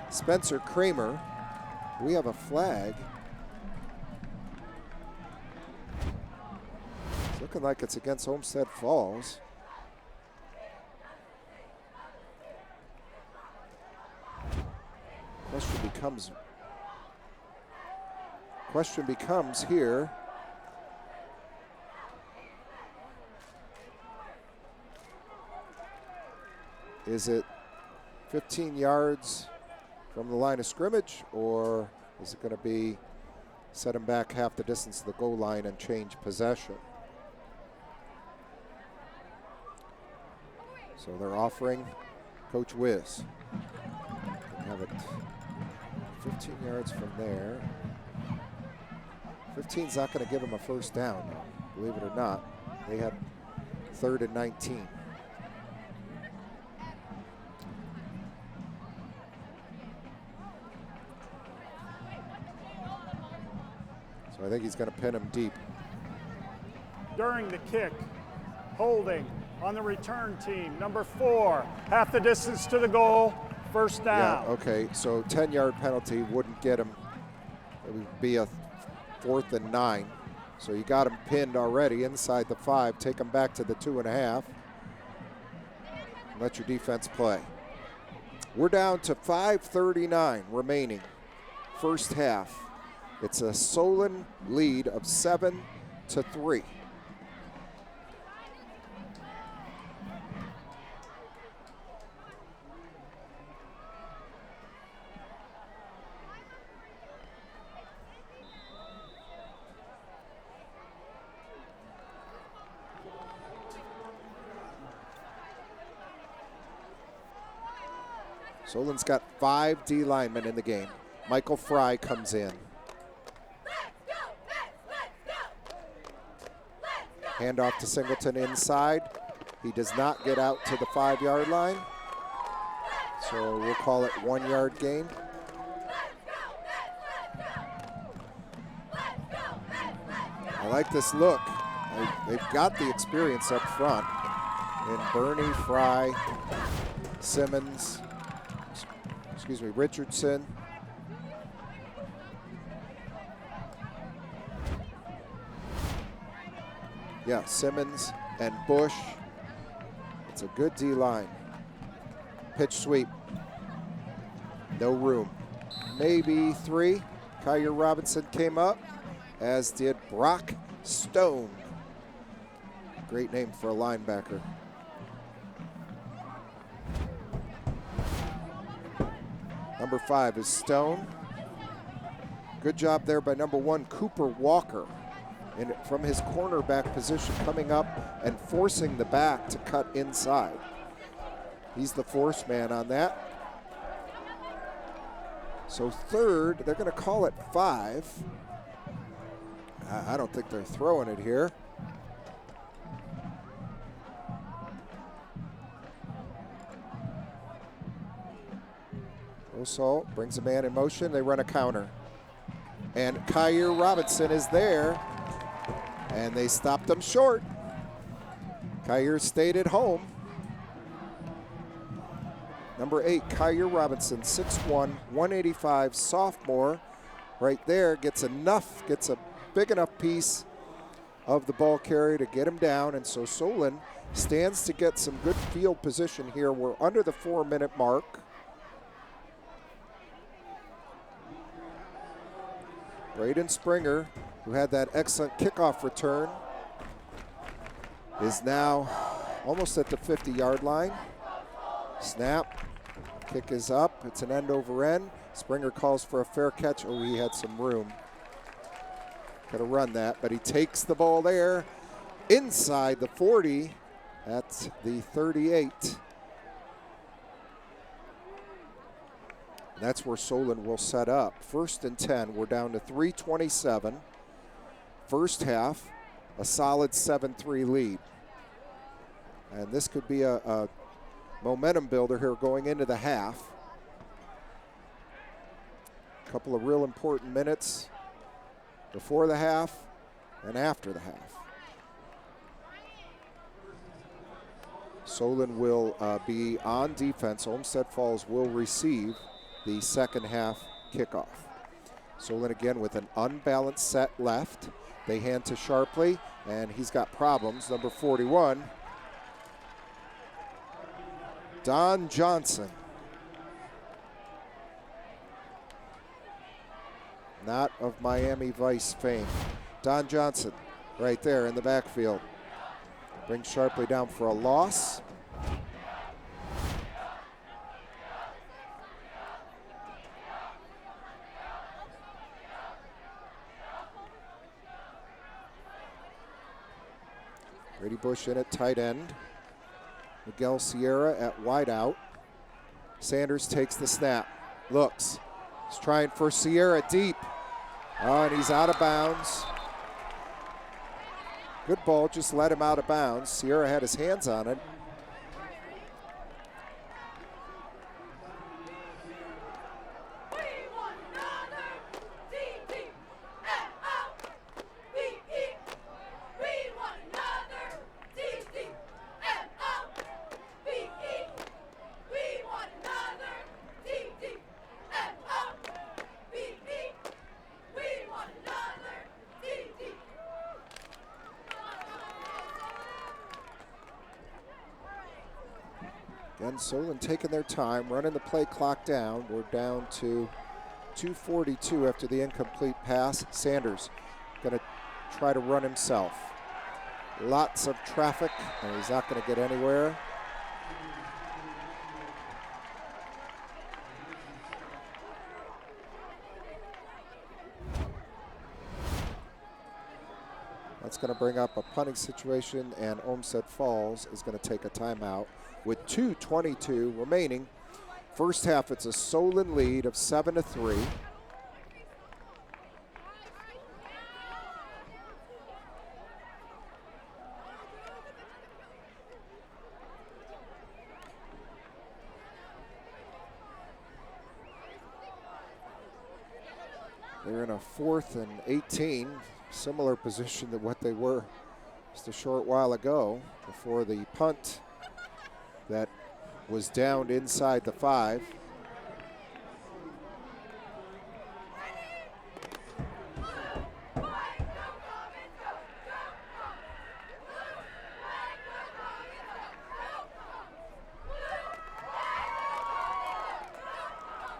S3: Spencer Kramer. We have a flag. It's looking like it's against Olmsted Falls. Question becomes here. Is it 15 yards from the line of scrimmage, or is it going to be set him back half the distance to the goal line and change possession? So they're offering Coach Wiz. Have it 15 yards from there. 15's not going to give him a first down, believe it or not. They had 3rd and 19. So I think he's going to pin him deep.
S4: During the kick, holding on the return team, number 4, half the distance to the goal, first down.
S3: Yeah, okay, so 10-yard penalty wouldn't get him. It would be a 4th and 9. So you got him pinned already inside the 5. Take him back to the 2.5. Let your defense play. We're down to 5:39 remaining. First half. It's a Solon lead of 7-3. Solon's got 5 D linemen in the game. Michael Fry comes in. Handoff to Singleton inside. He does not get out to the 5-yard line. So we'll call it 1-yard gain. I like this look. They've got the experience up front in Bernie, Fry, Simmons, Richardson. Yeah, Simmons and Bush. It's a good D-line. Pitch sweep. No room. Maybe 3. Kyer Robinson came up, as did Brock Stone. Great name for a linebacker. Number 5 is Stone. Good job there by number 1, Cooper Walker, from his cornerback position, coming up and forcing the back to cut inside. He's the force man on that. So third, they're going to call it 5. I don't think they're throwing it here. Osalt brings a man in motion. They run a counter. And Kyer Robinson is there. And they stopped him short. Kyer stayed at home. Number 8, Kyer Robinson, 6'1", 185, sophomore. Right there, gets a big enough piece of the ball carrier to get him down. And so Solon stands to get some good field position here. We're under the 4-minute mark. Braden Springer, who had that excellent kickoff return, is now almost at the 50-yard line. Snap, kick is up, it's an end over end. Springer calls for a fair catch. Oh, he had some room. Could have run that, but he takes the ball there inside the 40 at the 38. And that's where Solon will set up. 1st and 10, we're down to 3:27. First half, a solid 7-3 lead. And this could be a momentum builder here going into the half. A couple of real important minutes before the half and after the half. Solon will be on defense. Olmsted Falls will receive the second half kickoff. Solon again with an unbalanced set left. They hand to Sharpley, and he's got problems. Number 41, Don Johnson. Not of Miami Vice fame. Don Johnson right there in the backfield. Brings Sharpley down for a loss. Brady Bush in at tight end. Miguel Sierra at wideout. Sanders takes the snap. Looks. He's trying for Sierra deep. Oh, and he's out of bounds. Good ball, just let him out of bounds. Sierra had his hands on it. Again, Solon taking their time, running the play clock down. We're down to 2:42 after the incomplete pass. Sanders going to try to run himself. Lots of traffic, and he's not going to get anywhere. That's going to bring up a punting situation, and Olmsted Falls is going to take a timeout with 2:22 remaining. First half, it's a Solon lead of 7-3. They're in a 4th and 18. similar position to what they were just a short while ago before the punt that was downed inside the 5.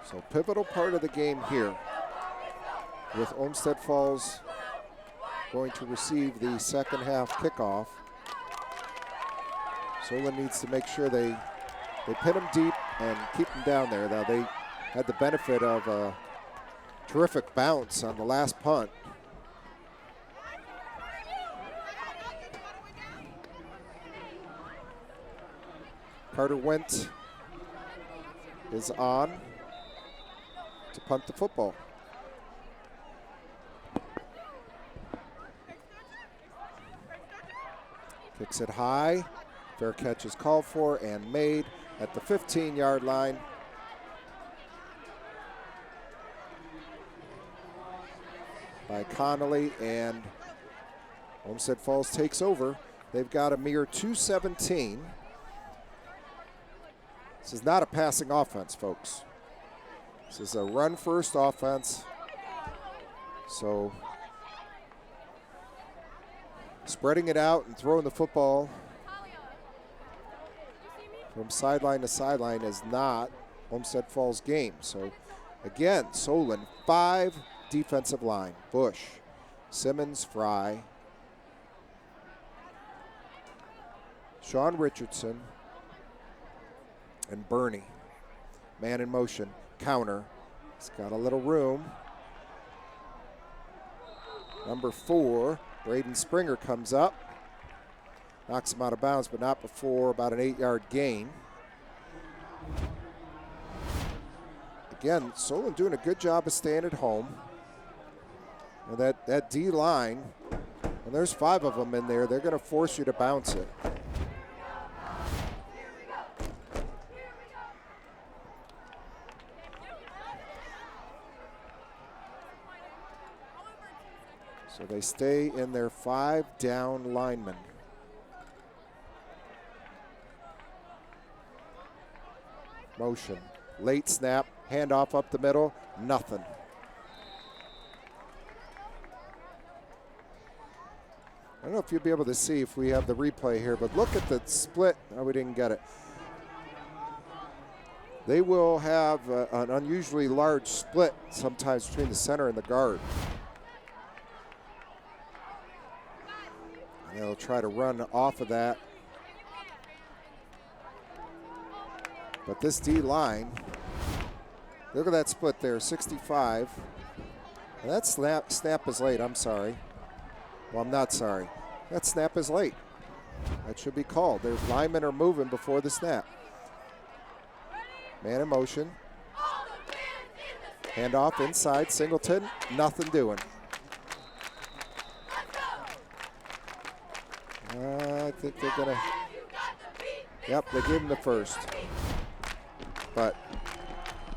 S3: So pivotal part of the game here with Olmsted Falls going to receive the second half kickoff. Solon needs to make sure they pin them deep and keep them down there. Now they had the benefit of a terrific bounce on the last punt. Carter Wendt is on to punt the football. Kicks it high. Fair catch is called for and made at the 15-yard line. By Connolly, and Olmsted Falls takes over. They've got a mere 2:17. This is not a passing offense, folks. This is a run-first offense. So spreading it out and throwing the football from sideline to sideline is not Olmsted Falls' game. So again, Solon, 5 defensive line. Bush, Simmons, Fry, Sean Richardson, and Bernie. Man in motion, counter. He's got a little room. Number 4, Braden Springer comes up. Knocks him out of bounds, but not before about an 8-yard gain. Again, Solon doing a good job of staying at home. And that D line, and there's 5 of them in there, they're going to force you to bounce it. So they stay in their 5 down linemen. Motion, late snap, handoff up the middle, nothing. I don't know if you'll be able to see if we have the replay here, but look at the split. Oh, we didn't get it. They will have an unusually large split sometimes between the center and the guard. And they'll try to run off of that. But this D line, look at that split there, 65. And that snap is late, I'm sorry. Well, I'm not sorry. That snap is late. That should be called. Their linemen are moving before the snap. Man in motion. Handoff inside, Singleton, nothing doing. I think they're gonna, yep, they gave him the first. But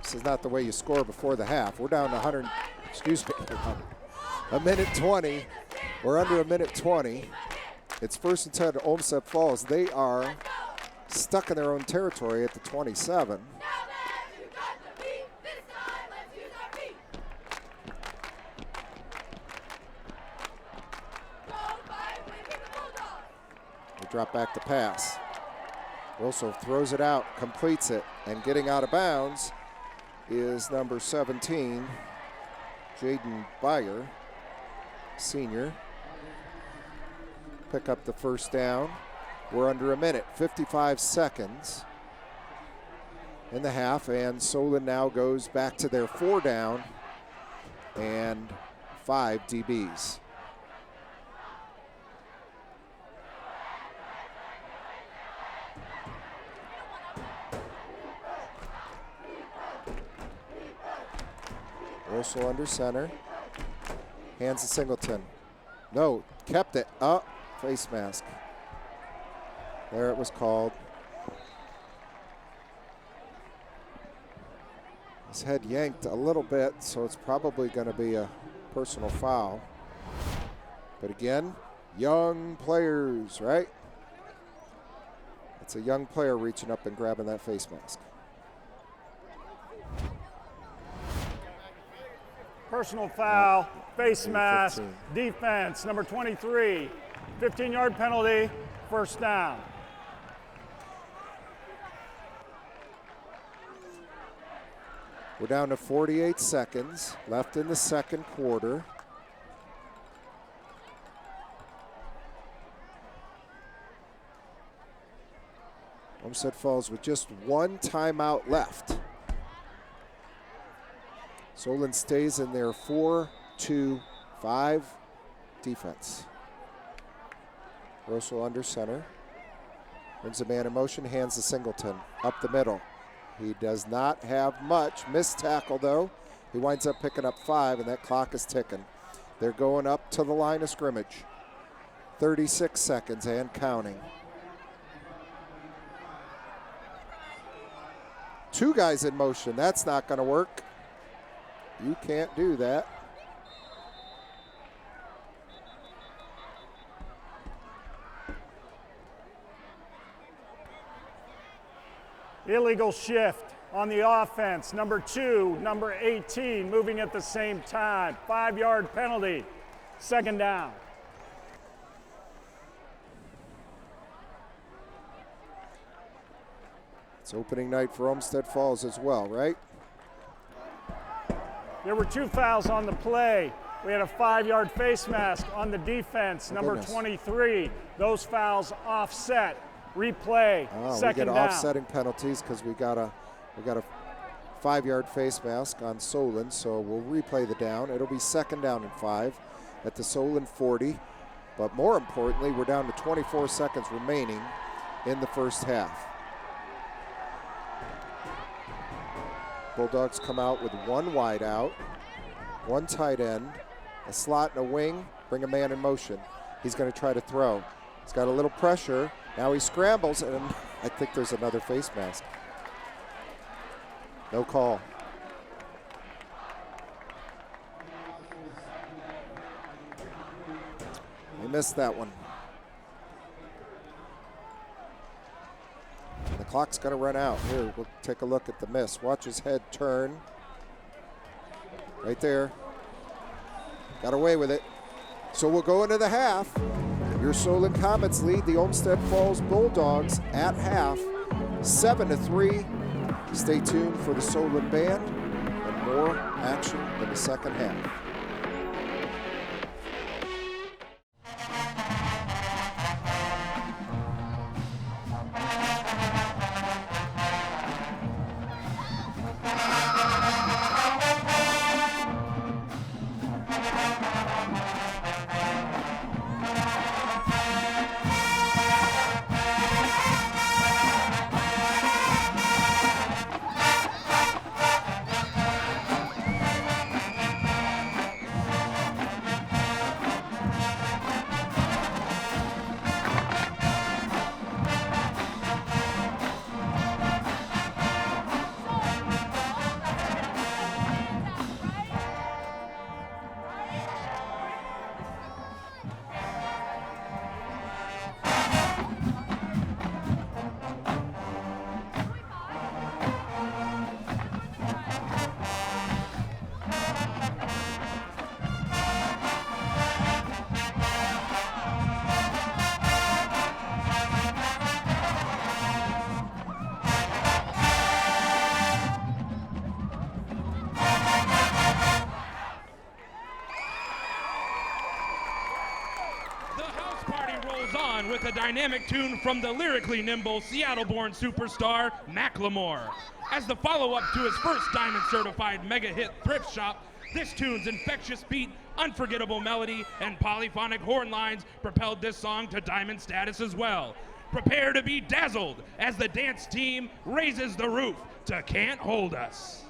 S3: this is not the way you score before the half. We're down to a minute 20. We're under a minute 20. It's 1st and 10 to Olmsted Falls. They are stuck in their own territory at the 27. They drop back to pass. Wilson throws it out, completes it, and getting out of bounds is number 17, Jaden Byer, senior. Pick up the first down. We're under a minute, 55 seconds in the half, and Solon now goes back to their 4 down and 5 DBs. Also under center. Hands to Singleton. No, kept it up. Face mask. There it was called. His head yanked a little bit, so it's probably going to be a personal foul. But again, young players, right? It's a young player reaching up and grabbing that face mask.
S4: Personal foul, face mask,
S3: 15.
S4: defense, number 23. 15-yard penalty, first down.
S3: We're down to 48 seconds left in the second quarter. Olmsted Falls with just one timeout left. Solon stays in their 4-2-5 defense. Russell under center. Brings a man in motion, hands to Singleton up the middle. He does not have much. Missed tackle, though. He winds up picking up 5, and that clock is ticking. They're going up to the line of scrimmage. 36 seconds and counting. 2 guys in motion. That's not going to work. You can't do that.
S4: Illegal shift on the offense. Number 2, number 18, moving at the same time. 5-yard penalty, second down.
S3: It's opening night for Olmsted Falls as well, right?
S4: There were 2 fouls on the play. We had a 5-yard face mask on the defense, number 23. Those fouls offset. Replay, second down.
S3: We get offsetting penalties because we got a 5-yard face mask on Solon, so we'll replay the down. It'll be second down and 5 at the Solon 40. But more importantly, we're down to 24 seconds remaining in the first half. Bulldogs come out with 1 wide out, 1 tight end, a slot and a wing, bring a man in motion. He's going to try to throw. He's got a little pressure. Now he scrambles, and I think there's another face mask. No call. He missed that one. The clock's going to run out. Here, we'll take a look at the miss. Watch his head turn. Right there. Got away with it. So we'll go into the half. Your Solon Comets lead the Olmsted Falls Bulldogs at half, 7-3. Stay tuned for the Solon Band and more action in the second half.
S1: With a dynamic tune from the lyrically nimble Seattle-born superstar Macklemore. As the follow-up to his first diamond-certified mega-hit Thrift Shop, this tune's infectious beat, unforgettable melody, and polyphonic horn lines propelled this song to diamond status as well. Prepare to be dazzled as the dance team raises the roof to Can't Hold Us.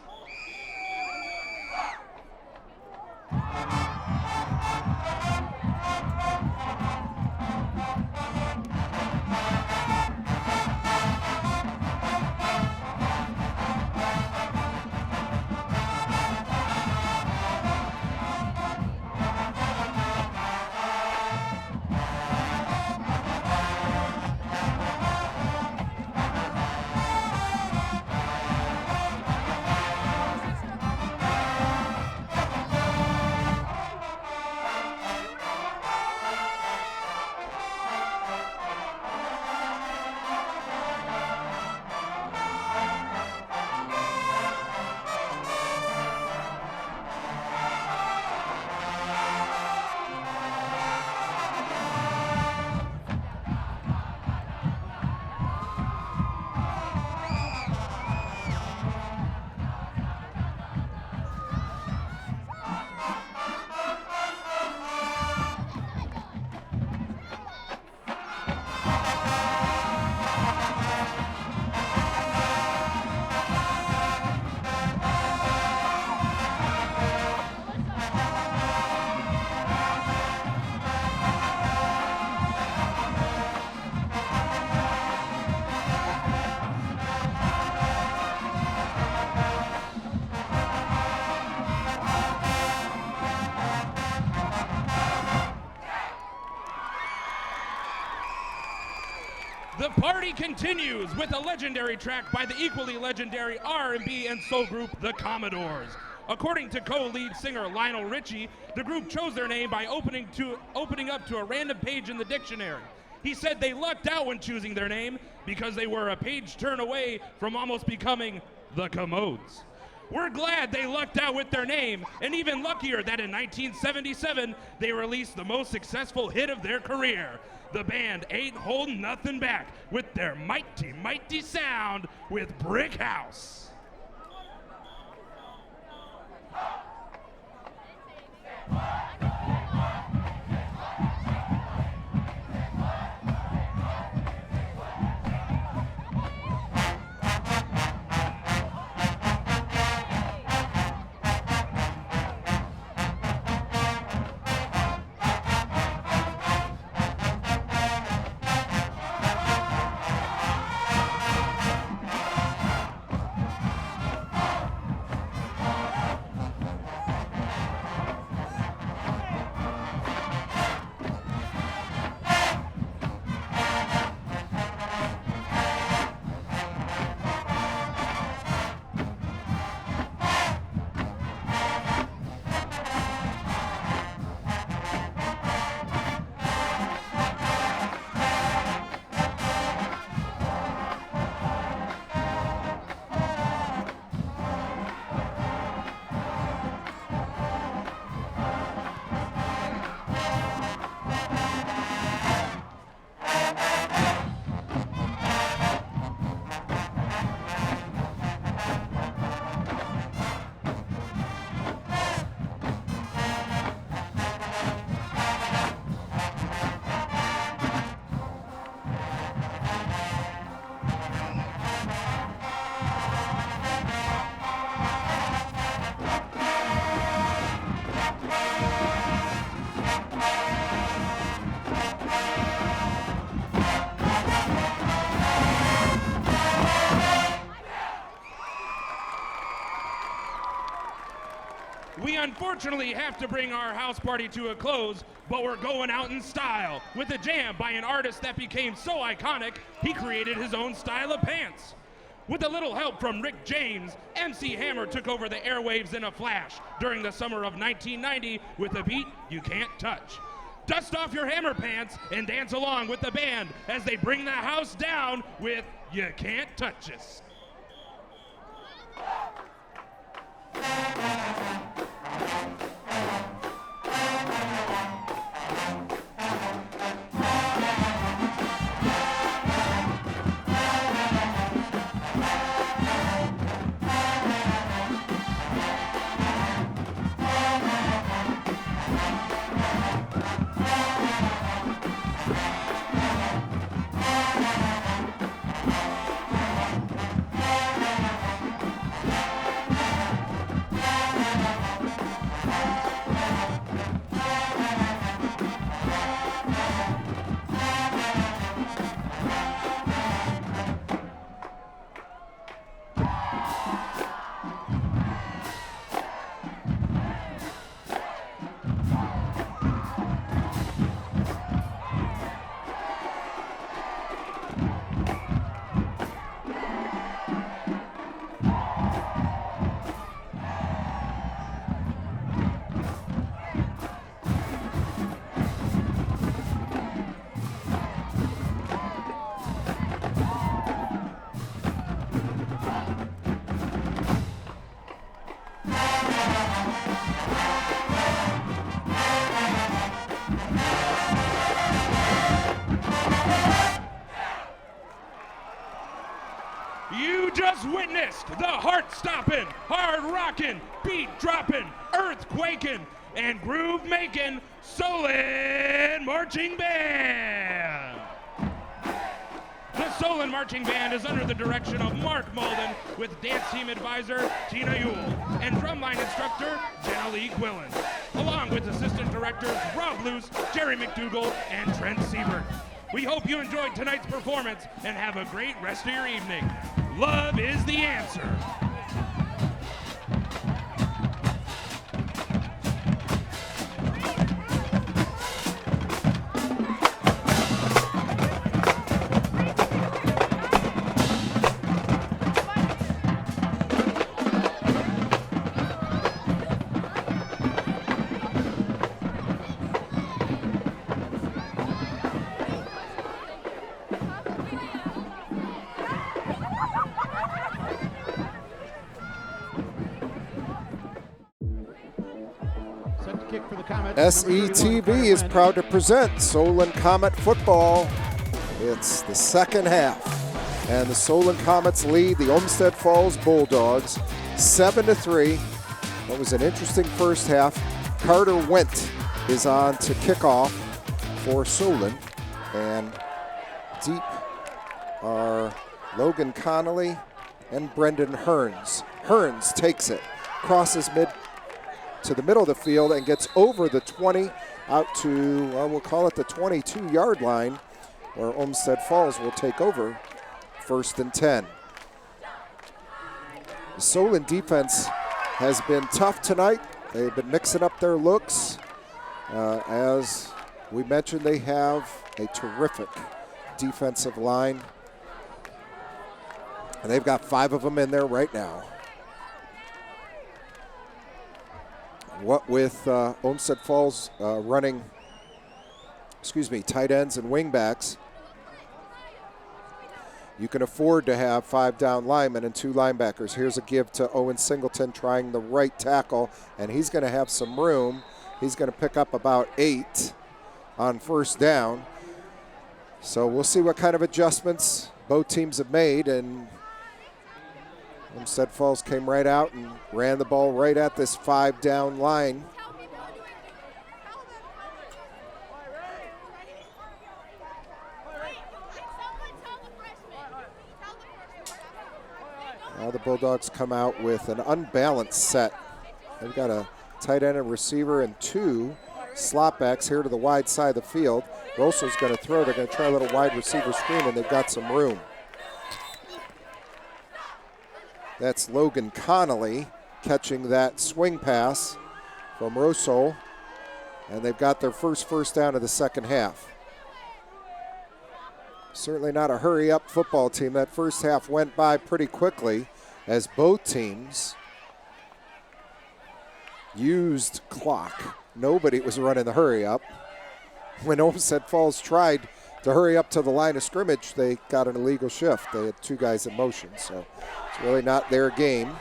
S1: The party continues with a legendary track by the equally legendary R&B and soul group, The Commodores. According to co-lead singer Lionel Richie, the group chose their name by opening up to a random page in the dictionary. He said they lucked out when choosing their name because they were a page turn away from almost becoming The Commodes. We're glad they lucked out with their name, and even luckier that in 1977, they released the most successful hit of their career. The band ain't holding nothing back with their mighty, mighty sound with Brick House. We unfortunately have to bring our house party to a close, but we're going out in style with a jam by an artist that became so iconic, he created his own style of pants. With a little help from Rick James, MC Hammer took over the airwaves in a flash during the summer of 1990 with a beat you can't touch. Dust off your hammer pants and dance along with the band as they bring the house down with You Can't Touch Us. You just witnessed the heart-stopping, hard-rocking, beat-dropping, earth-quaking, and groove-making Solon Marching Band. The Solon Marching Band is under the direction of Mark Malden with dance team advisor Tina Yule and drumline instructor Jenna Lee Quillen, along with assistant directors Rob Luce, Jerry McDougall, and Trent Siebert. We hope you enjoyed tonight's performance and have a great rest of your evening. Love is the answer.
S3: SETV is proud to present Solon Comet football. It's the second half, and the Solon Comets lead the Olmsted Falls Bulldogs 7-3. That was an interesting first half. Carter Wendt is on to kick off for Solon, and deep are Logan Connolly and Brendan Hearns. Hearns takes it, crosses mid to the middle of the field and gets over the 20 out to, well, we'll call it the 22-yard line, where Olmsted Falls will take over 1st and 10. The Solon defense has been tough tonight. They've been mixing up their looks. As we mentioned, they have a terrific defensive line. And they've got 5 of them in there right now. What with Olmsted Falls running, tight ends and wingbacks, you can afford to have 5 down linemen and 2 linebackers. Here's a give to Owen Singleton trying the right tackle, and he's going to have some room. He's going to pick up about 8 on 1st down. So we'll see what kind of adjustments both teams have made, and Olmsted Falls came right out and ran the ball right at this 5 down line. Now the Bulldogs come out with an unbalanced set. They've got a tight end and receiver and 2 slot backs here to the wide side of the field. Rosel's going to throw. They're going to try a little wide receiver screen, and they've got some room. That's Logan Connolly catching that swing pass from Rosol, and they've got their first down of the second half. Certainly not a hurry-up football team. That first half went by pretty quickly as both teams used clock. Nobody was running the hurry-up. When Olmsted Falls tried to hurry up to the line of scrimmage, they got an illegal shift. They had 2 guys in motion, so it's really not their game.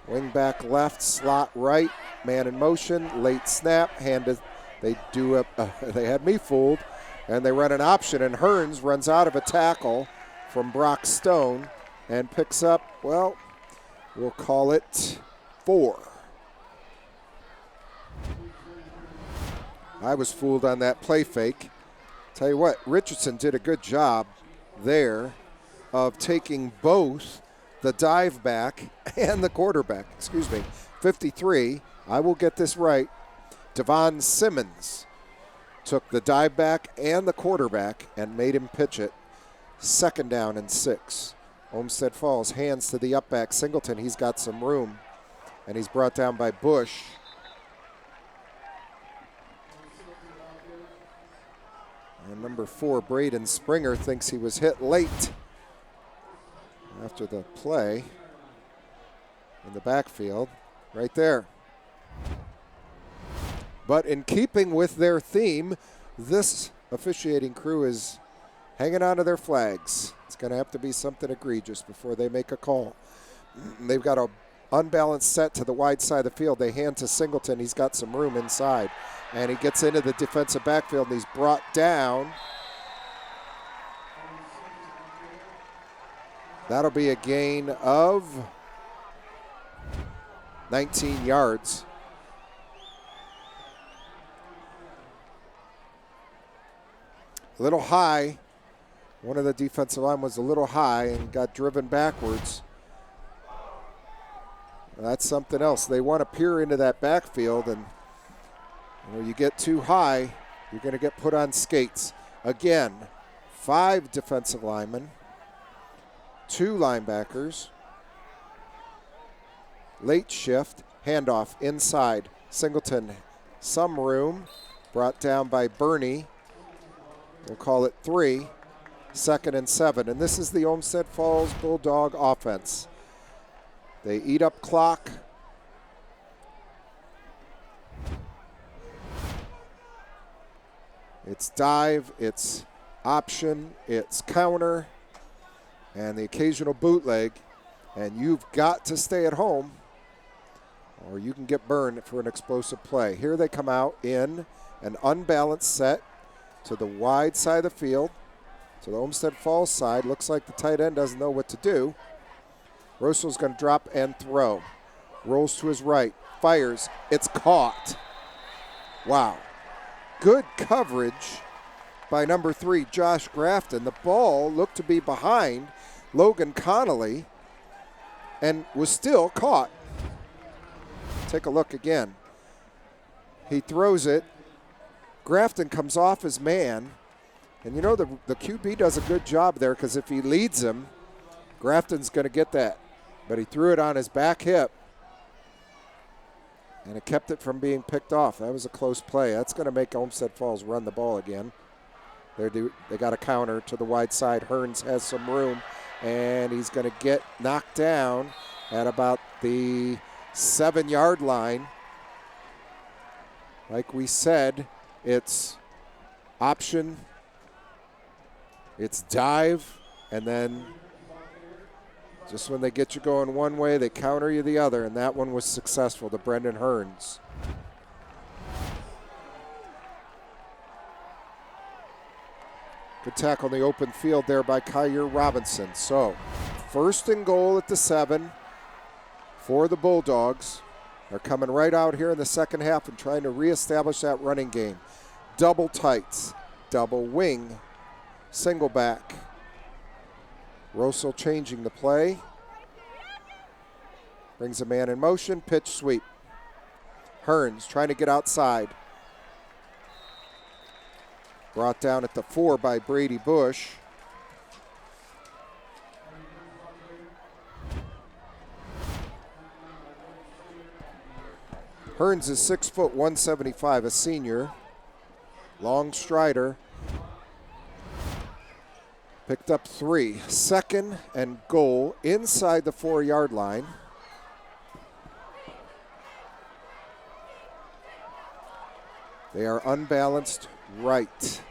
S3: Wing back left, slot right, man in motion, late snap, handed. They had me fooled, and they run an option, and Hearns runs out of a tackle from Brock Stone and picks up, well, we'll call it 4. I was fooled on that play fake. Tell you what, Richardson did a good job there of taking both the dive back and the quarterback. 53. I will get this right. Devon Simmons took the dive back and the quarterback and made him pitch it. 2nd down and 6. Olmsted Falls hands to the up back Singleton. He's got some room, and he's brought down by Bush. And number 4, Braden Springer, thinks he was hit late after the play in the backfield. Right there. But in keeping with their theme, this officiating crew is hanging on to their flags. It's going to have to be something egregious before they make a call. They've got an unbalanced set to the wide side of the field. They hand to Singleton. He's got some room inside. And he gets into the defensive backfield, and he's brought down. That'll be a gain of 19 yards. A little high. One of the defensive line was a little high and got driven backwards. That's something else. They want to peer into that backfield, and when you get too high, you're going to get put on skates. Again, 5 defensive linemen, 2 linebackers. Late shift, handoff inside. Singleton, some room, brought down by Bernie. We'll call it 3, 2nd and 7. And this is the Olmsted Falls Bulldog offense. They eat up clock. It's dive, it's option, it's counter, and the occasional bootleg. And you've got to stay at home or you can get burned for an explosive play. Here they come out in an unbalanced set to the wide side of the field, to the Olmsted Falls side. Looks like the tight end doesn't know what to do. Rosel's going to drop and throw. Rolls to his right, fires, it's caught. Wow. Good coverage by number 3, Josh Grafton. The ball looked to be behind Logan Connolly and was still caught. Take a look again. He throws it. Grafton comes off his man. And you know the QB does a good job there, because if he leads him, Grafton's going to get that. But he threw it on his back hip, and it kept it from being picked off. That was a close play. That's going to make Olmsted Falls run the ball again. They got a counter to the wide side. Hearns has some room, and he's going to get knocked down at about the 7-yard line. Like we said, it's option, it's dive, and then just when they get you going one way, they counter you the other, and that one was successful to Brendan Hearns. Good tackle in the open field there by Kyer Robinson. So, 1st and goal at the 7 for the Bulldogs. They're coming right out here in the second half and trying to reestablish that running game. Double tights, double wing, single back. Rosel changing the play. Brings a man in motion, pitch sweep. Hearns trying to get outside. Brought down at the 4 by Brady Bush. Hearns is 6 foot 175, a senior. Long strider. Picked up 3. 2nd and goal inside the 4-yard line. They are unbalanced right.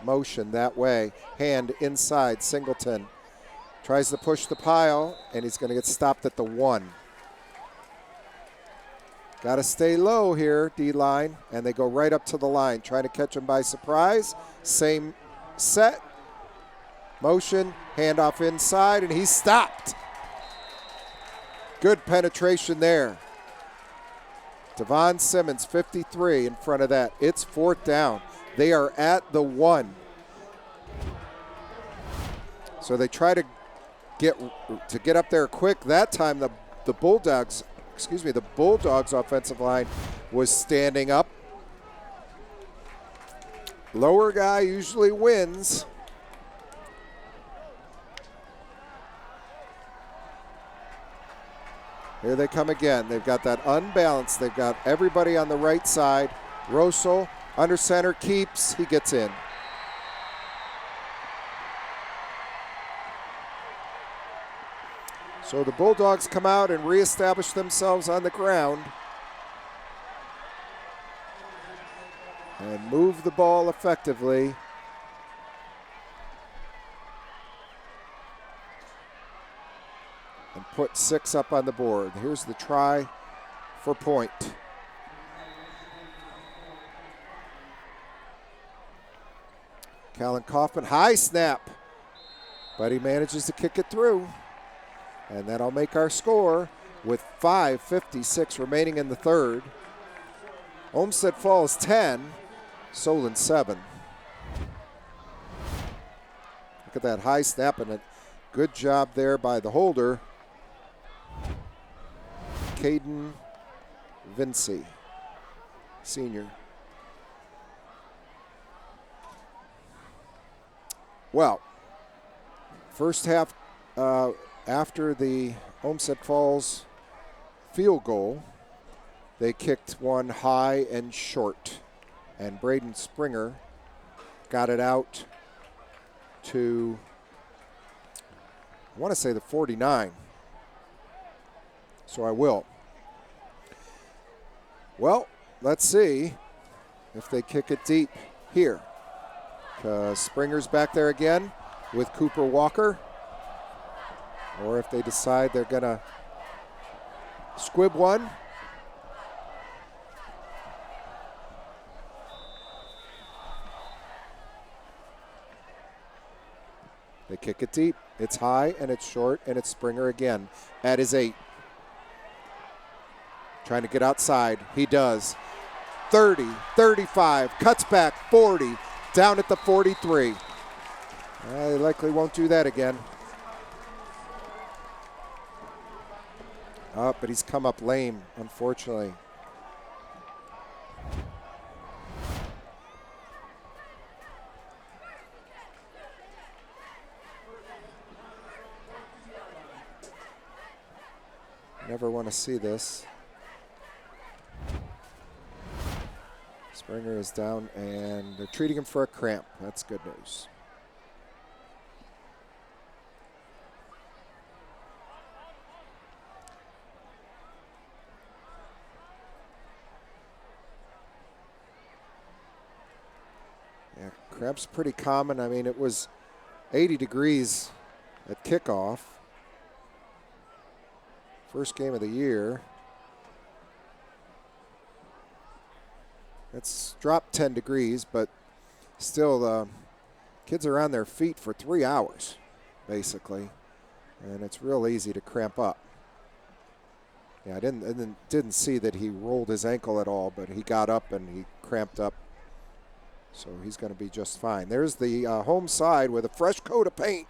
S3: Motion that way. Hand inside. Singleton tries to push the pile, and he's going to get stopped at the 1. Got to stay low here, D-line, and they go right up to the line, trying to catch him by surprise. Same set, motion, handoff inside, and he's stopped. Good penetration there. Devon Simmons, 53 in front of that. It's 4th down. They are at the 1. So they try to get up there quick. That time the Bulldogs offensive line was standing up. Lower guy usually wins. Here they come again. They've got that unbalanced. They've got everybody on the right side. Rosel under center, keeps. He gets in. So the Bulldogs come out and reestablish themselves on the ground and move the ball effectively. And put 6 up on the board. Here's the try for point. Callan Kaufman, high snap, but he manages to kick it through. And that'll make our score with 5:56 remaining in the third. Olmsted Falls 10, Solon 7. Look at that high snap, and a good job there by the holder, Caden Vinci, senior. Well, first half, after the Olmsted Falls field goal, they kicked one high and short, and Braden Springer got it out to, I want to say, the 49. So I will. Well, let's see if they kick it deep here. Springer's back there again with Cooper Walker, or if they decide they're going to Squib one. They kick it deep. It's high and it's short and it's Springer again at his 8. Trying to get outside. He does. 30, 35, cuts back, 40, down at the 43. They likely won't do that again. Oh, but he's come up lame, unfortunately. Never want to see this. Springer is down, and they're treating him for a cramp. That's good news. Yeah, cramp's pretty common. I mean, it was 80 degrees at kickoff. First game of the year. It's dropped 10 degrees, but still kids are on their feet for 3 hours, basically. And it's real easy to cramp up. Yeah, I didn't see that he rolled his ankle at all, but he got up and he cramped up. So he's going to be just fine. There's the home side with a fresh coat of paint.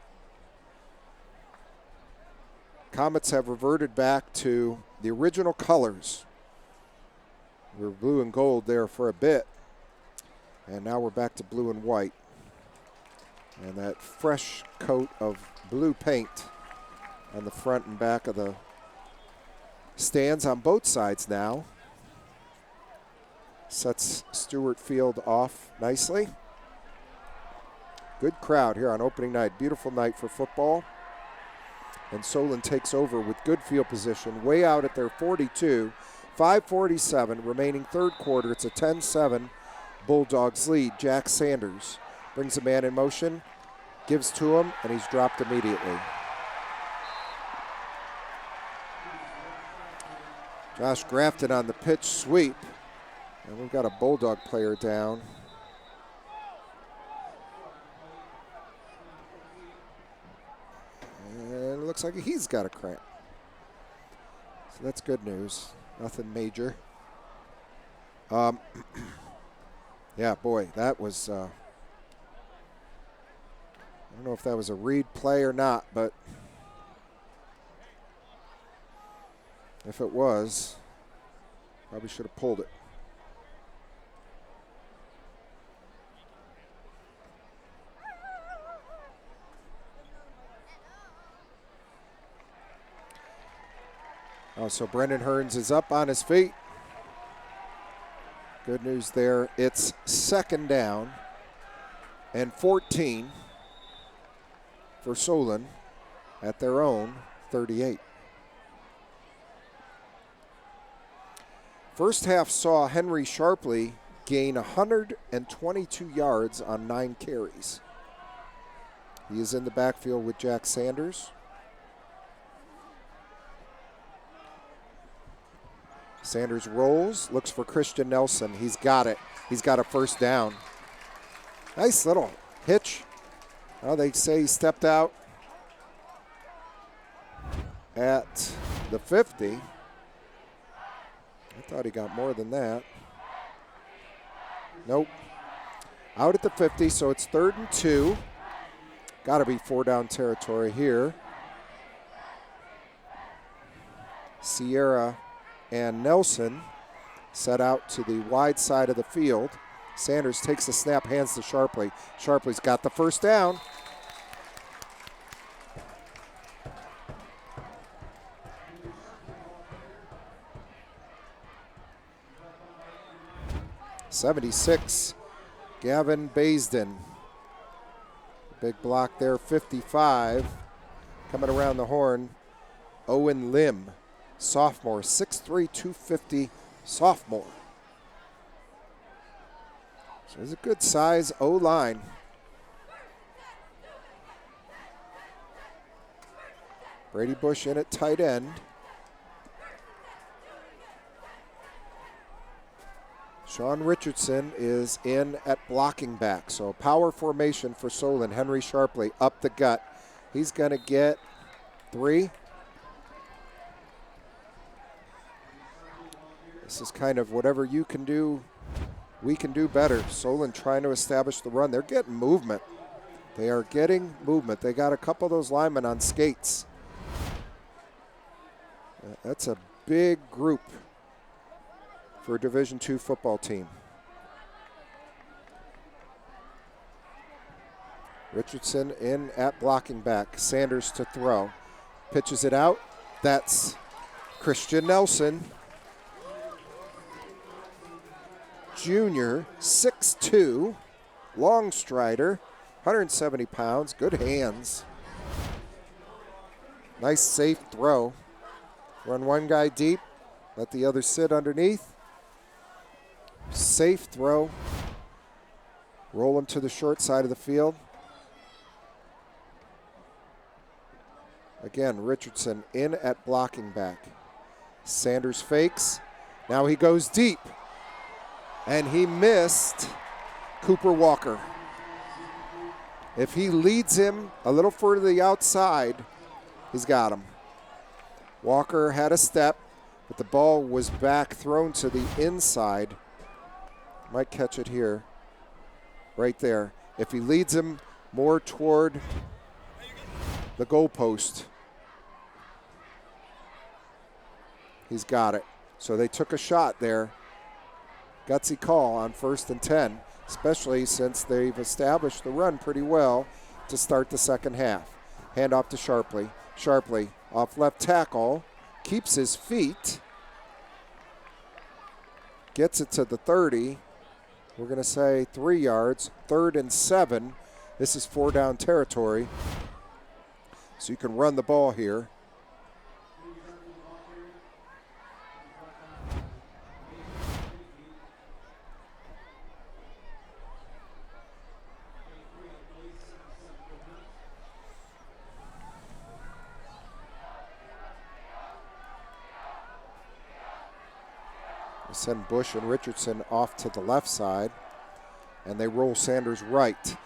S3: Comets have reverted back to the original colors. We were blue and gold there for a bit, and now we're back to blue and white. And that fresh coat of blue paint on the front and back of the stands on both sides now. Sets Stewart Field off nicely. Good crowd here on opening night. Beautiful night for football. And Solon takes over with good field position, way out at their 42. 5:47 remaining third quarter. It's a 10-7 Bulldogs lead. Jack Sanders brings a man in motion, gives to him, and he's dropped immediately. Josh Grafton on the pitch sweep. And we've got a Bulldog player down. And it looks like he's got a cramp. So that's good news. Nothing major. Yeah, boy, that was, I don't know if that was a read play or not, but if it was, probably should have pulled it. Oh, so Brendan Hearns is up on his feet. Good news there. It's second down and 14 for Solon at their own 38. First half saw Henry Sharpley gain 122 yards on 9 carries. He is in the backfield with Jack Sanders. Sanders rolls, looks for Christian Nelson. He's got it. He's got a first down. Nice little hitch. Well, they say he stepped out at the 50. I thought he got more than that. Nope. Out at the 50, so it's 3rd and 2. Got to be 4-down territory here. Sierra and Nelson set out to the wide side of the field. Sanders takes the snap, hands to Sharpley. Sharpley's got the first down. '76, Gavin Baisden. Big block there, 55. Coming around the horn, Owen Lim. Sophomore, 6'3", 250 sophomore. So it's a good size O-line. Brady Bush in at tight end. Sean Richardson is in at blocking back. So power formation for Solon. Henry Sharpley up the gut. He's going to get 3. This is kind of whatever you can do, we can do better. Solon trying to establish the run. They're getting movement. They are getting movement. They got a couple of those linemen on skates. That's a big group for a Division II football team. Richardson in at blocking back. Sanders to throw. Pitches it out. That's Christian Nelson. Junior, 6'2", long strider, 170 pounds, good hands. Nice safe throw. Run one guy deep, let the other sit underneath. Safe throw. Roll him to the short side of the field. Again, Richardson in at blocking back. Sanders fakes. Now he goes deep. And he missed Cooper Walker. If he leads him a little further to the outside, he's got him. Walker had a step, but the ball was back thrown to the inside. Might catch it here. Right there. If he leads him more toward the goalpost, he's got it. So they took a shot there. Gutsy call on 1st and 10, especially since they've established the run pretty well to start the second half. Hand off to Sharpley. Sharpley off left tackle, keeps his feet, gets it to the 30. We're going to say 3 yards, 3rd and 7. This is 4-down territory, so you can run the ball here. Send Bush and Richardson off to the left side, and they roll Sanders right.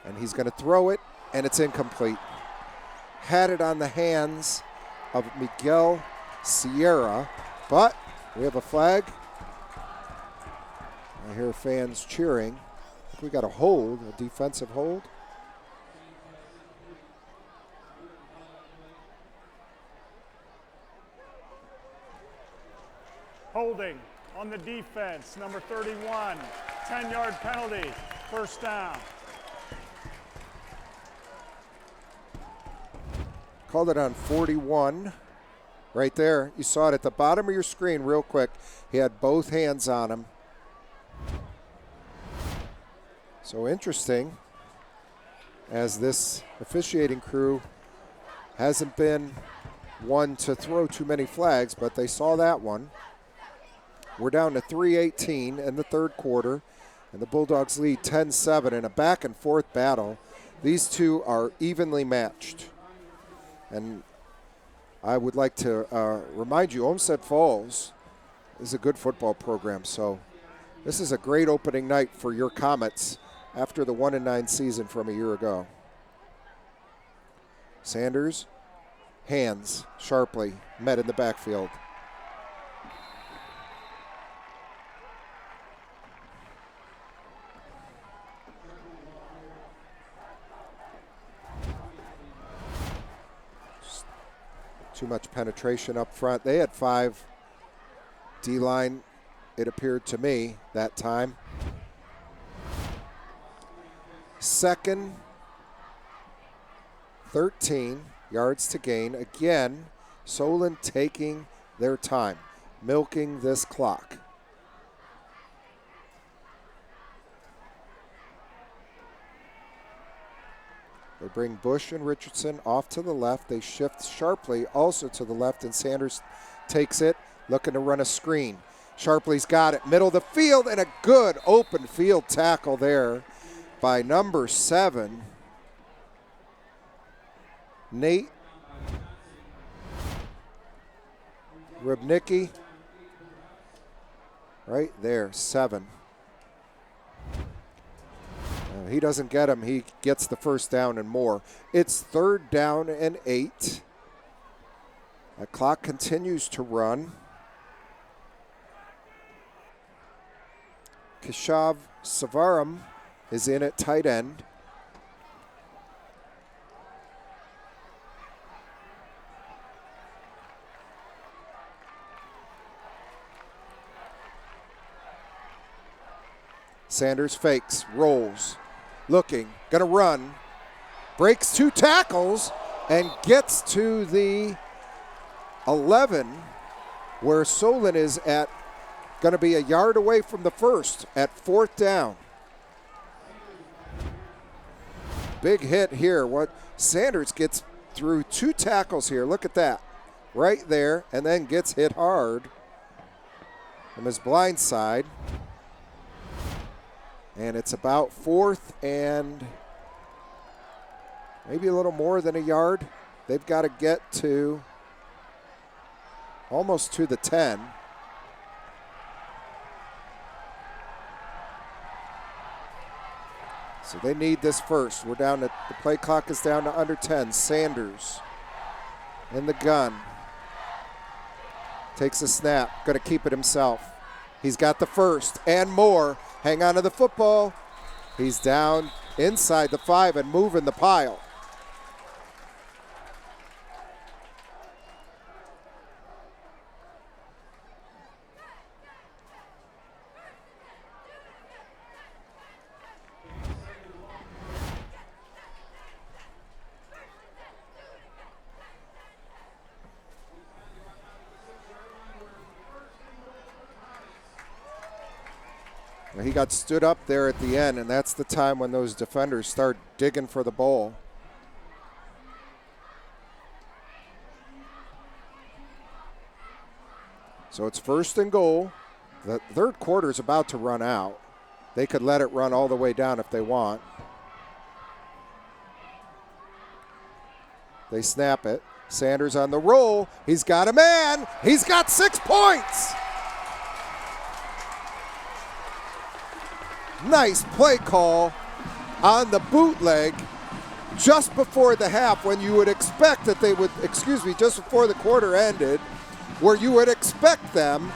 S3: And he's going to throw it, and it's incomplete. Had it on the hands of Miguel Sierra, but we have a flag. I hear fans cheering. I think we got a hold, a defensive hold.
S4: Holding on the defense, number 31, 10-yard penalty, 1st down.
S3: Called it on 41. Right there. You saw it at the bottom of your screen real quick. He had both hands on him. So interesting, as this officiating crew hasn't been one to throw too many flags, but they saw that one. We're down to 3:18 in the 3rd quarter, and the Bulldogs lead 10-7 in a back-and-forth battle. These two are evenly matched. And I would like to remind you, Olmsted Falls is a good football program, so this is a great opening night for your Comets after the 1-9 season from a year ago. Sanders, hands, Sharpley, met in the backfield. Too much penetration up front. They had 5 D-line, it appeared to me, that time. 2nd, 13 yards to gain. Again, Solon taking their time, milking this clock. They bring Bush and Richardson off to the left. They shift Sharpley also to the left, and Sanders takes it, looking to run a screen. Sharpley's got it, middle of the field, and a good open field tackle there by number 7, Nate Rybnicki. Right there, 7. He doesn't get him. He gets the first down and more. It's 3rd down and 8. The clock continues to run. Keshav Savaram is in at tight end. Sanders fakes, rolls, looking, gonna run, breaks 2 tackles, and gets to the 11, where Solon is at, gonna be a yard away from the first at 4th down. Big hit here. What Sanders gets through 2 tackles here. Look at that, right there, and then gets hit hard from his blind side. And it's about 4th and maybe a little more than a yard. They've got to get to almost to the 10. So they need this first. We're down to, the play clock is down to under 10. Sanders in the gun. Takes a snap, gonna keep it himself. He's got the first and more. Hang on to the football. He's down inside the 5 and moving the pile. He got stood up there at the end, and that's the time when those defenders start digging for the ball. So it's 1st and goal. The 3rd quarter is about to run out. They could let it run all the way down if they want. They snap it. Sanders on the roll. He's got a man. He's got 6 points. Nice play call on the bootleg just before the half, when you would expect that they would, just before the quarter ended, where you would expect them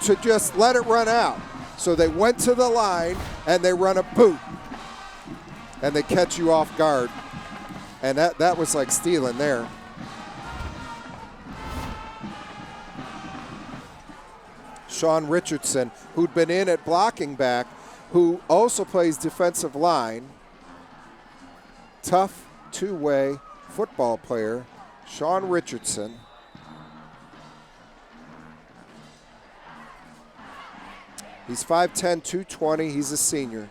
S3: to just let it run out. So they went to the line and they run a boot and they catch you off guard. And that was like stealing there. Sean Richardson, who'd been in at blocking back, who also plays defensive line. Tough two-way football player, Sean Richardson. He's 5'10", 220. He's a senior.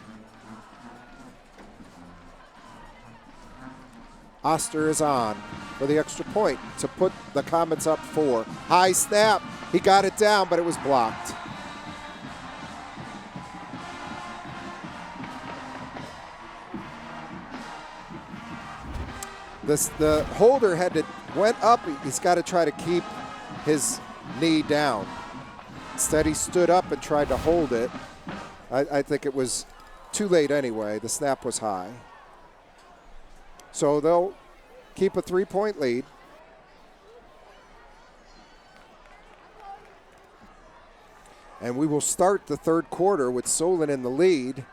S3: Oster is on for the extra point to put the Comets up 4. High snap. He got it down, but it was blocked. The holder went up. He's got to try to keep his knee down. Instead, he stood up and tried to hold it. I think it was too late anyway. The snap was high. So they'll keep a 3-point lead. And we will start the 3rd quarter with Solon in the lead.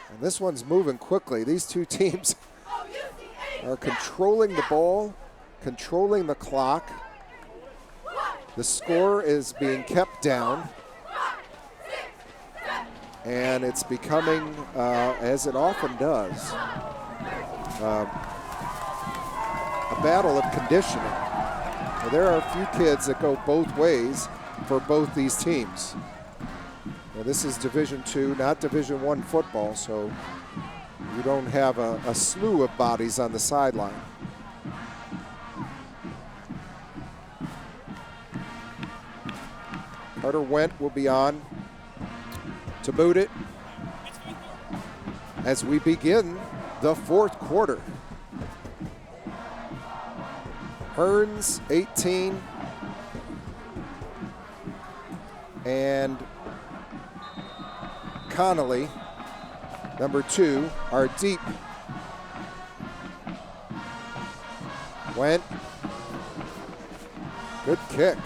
S3: And this one's moving quickly. These two teams are controlling the ball, controlling the clock. The score is being kept down. And it's becoming, as it often does, a battle of conditioning. Now, there are a few kids that go both ways for both these teams. Now, this is Division II, not Division I football, so you don't have a slew of bodies on the sideline. Carter Went will be on to boot it as we begin the 4th quarter. Hearns, 18. And Connolly, number 2, are deep. Went. Good kick.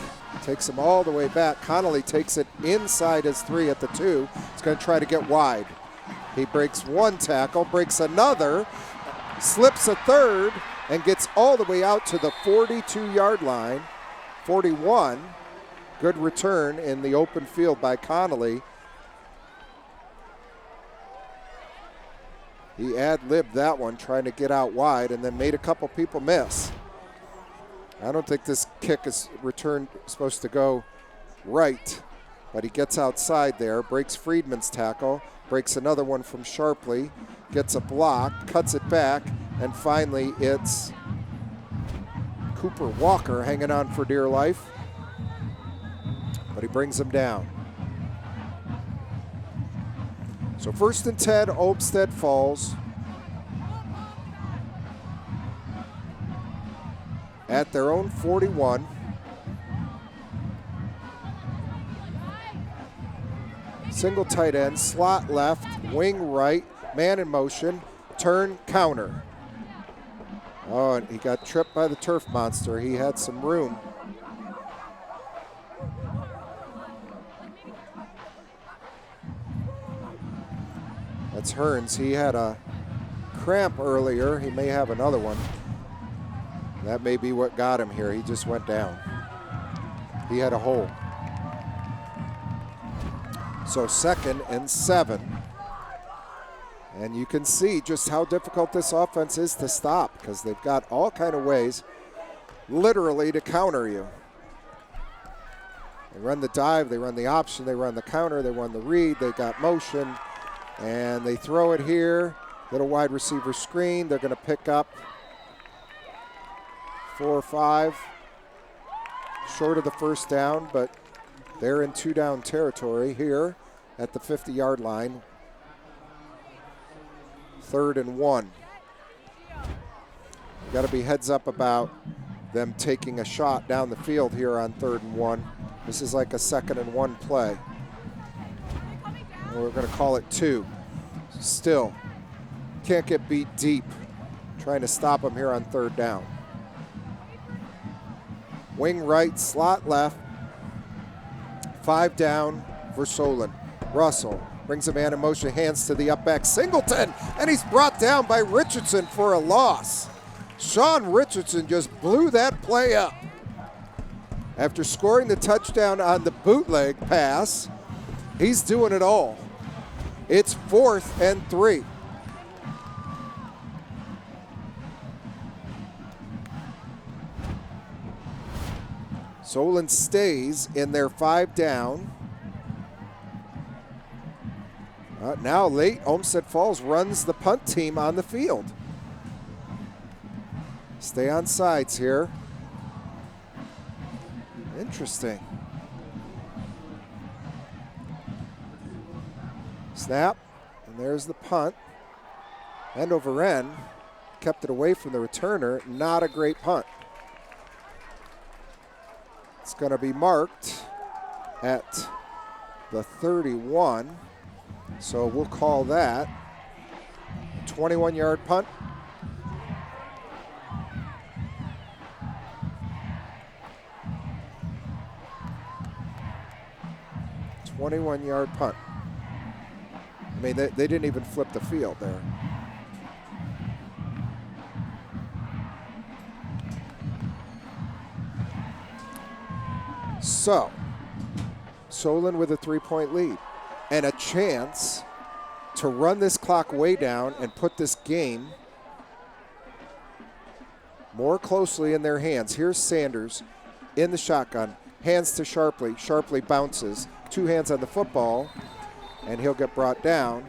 S3: Takes him all the way back. Connolly takes it inside his 3 at the 2. He's going to try to get wide. He breaks 1 tackle, breaks another, slips a 3rd, and gets all the way out to the 42-yard line. 41. Good return in the open field by Connolly. He ad-libbed that one, trying to get out wide, and then made a couple people miss. I don't think this kick is supposed to go right, but he gets outside there, breaks Friedman's tackle, breaks another one from Sharpley, gets a block, cuts it back, and finally it's Cooper Walker hanging on for dear life, but he brings him down. So 1st and 10, Olmsted Falls. At their own 41. Single tight end, slot left, wing right, man in motion, turn, counter. Oh, and he got tripped by the turf monster. He had some room. That's Hearns. He had a cramp earlier. He may have another one. That may be what got him here. He just went down. He had a hole. So 2nd and 7. And you can see just how difficult this offense is to stop, because they've got all kind of ways literally to counter you. They run the dive, they run the option, they run the counter, they run the read, they got motion, and they throw it here. Little wide receiver screen. They're going to pick up 4 or 5, short of the 1st down, but they're in 2-down territory here at the 50-yard line. 3rd and 1. You got to be heads up about them taking a shot down the field here on 3rd and 1. This is like a 2nd and 1 play. We're going to call it 2. Still, can't get beat deep. Trying to stop them here on 3rd down. Wing right, slot left. 5 down for Solon. Russell brings a man in motion, hands to the up back, Singleton, and he's brought down by Richardson for a loss. Sean Richardson just blew that play up. After scoring the touchdown on the bootleg pass, he's doing it all. It's 4th and 3. Solon stays in their 5 down. Now late, Olmsted Falls runs the punt team on the field. Stay on sides here. Interesting. Snap, and there's the punt. End over end, kept it away from the returner. Not a great punt. It's going to be marked at the 31. So we'll call that a 21-yard punt. Yard punt. I mean, they didn't even flip the field there. So, Solon with a 3-point lead and a chance to run this clock way down and put this game more closely in their hands. Here's Sanders in the shotgun, hands to Sharpley. Sharpley bounces, 2 hands on the football, and he'll get brought down.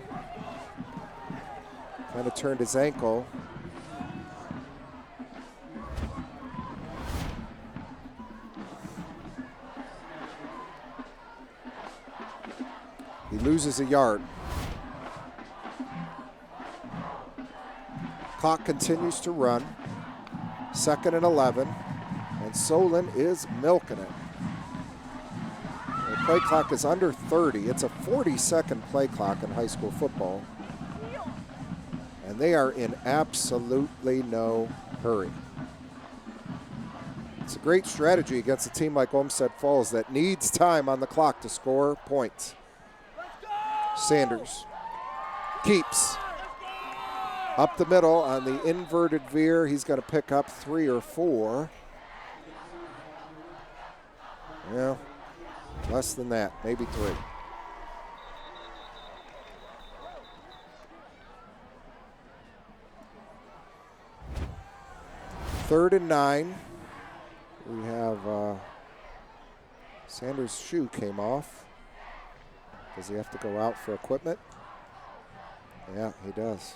S3: Kind of turned his ankle. He loses a yard. Clock continues to run. 2nd and 11. And Solon is milking it. The play clock is under 30. It's a 40-second play clock in high school football. And they are in absolutely no hurry. It's a great strategy against a team like Olmsted Falls that needs time on the clock to score points. Sanders keeps up the middle on the inverted veer. He's going to pick up 3 or 4. Yeah, less than that, maybe 3. Third and 9. We have Sanders' shoe came off. Does he have to go out for equipment? Yeah, he does.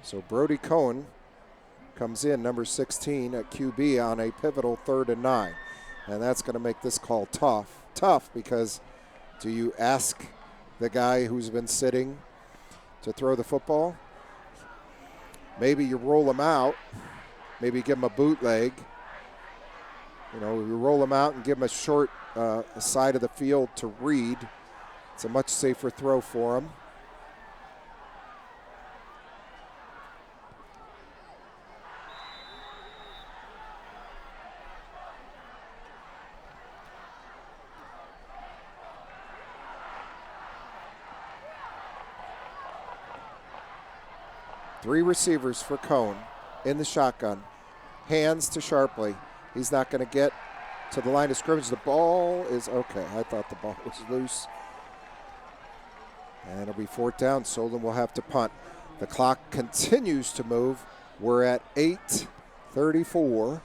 S3: So Brody Cohen comes in, number 16 at QB on a pivotal 3rd and 9. And that's going to make this call tough. Tough because do you ask the guy who's been sitting to throw the football? Maybe you roll him out. Maybe give him a bootleg. You know, you roll him out and give him a short side of the field to read. It's a much safer throw for him. Three receivers for Cone in the shotgun. Hands to Sharpley. He's not going to get to the line of scrimmage. The ball is okay. I thought the ball was loose. And it'll be 4th down. Solon will have to punt. The clock continues to move. We're at 8:34.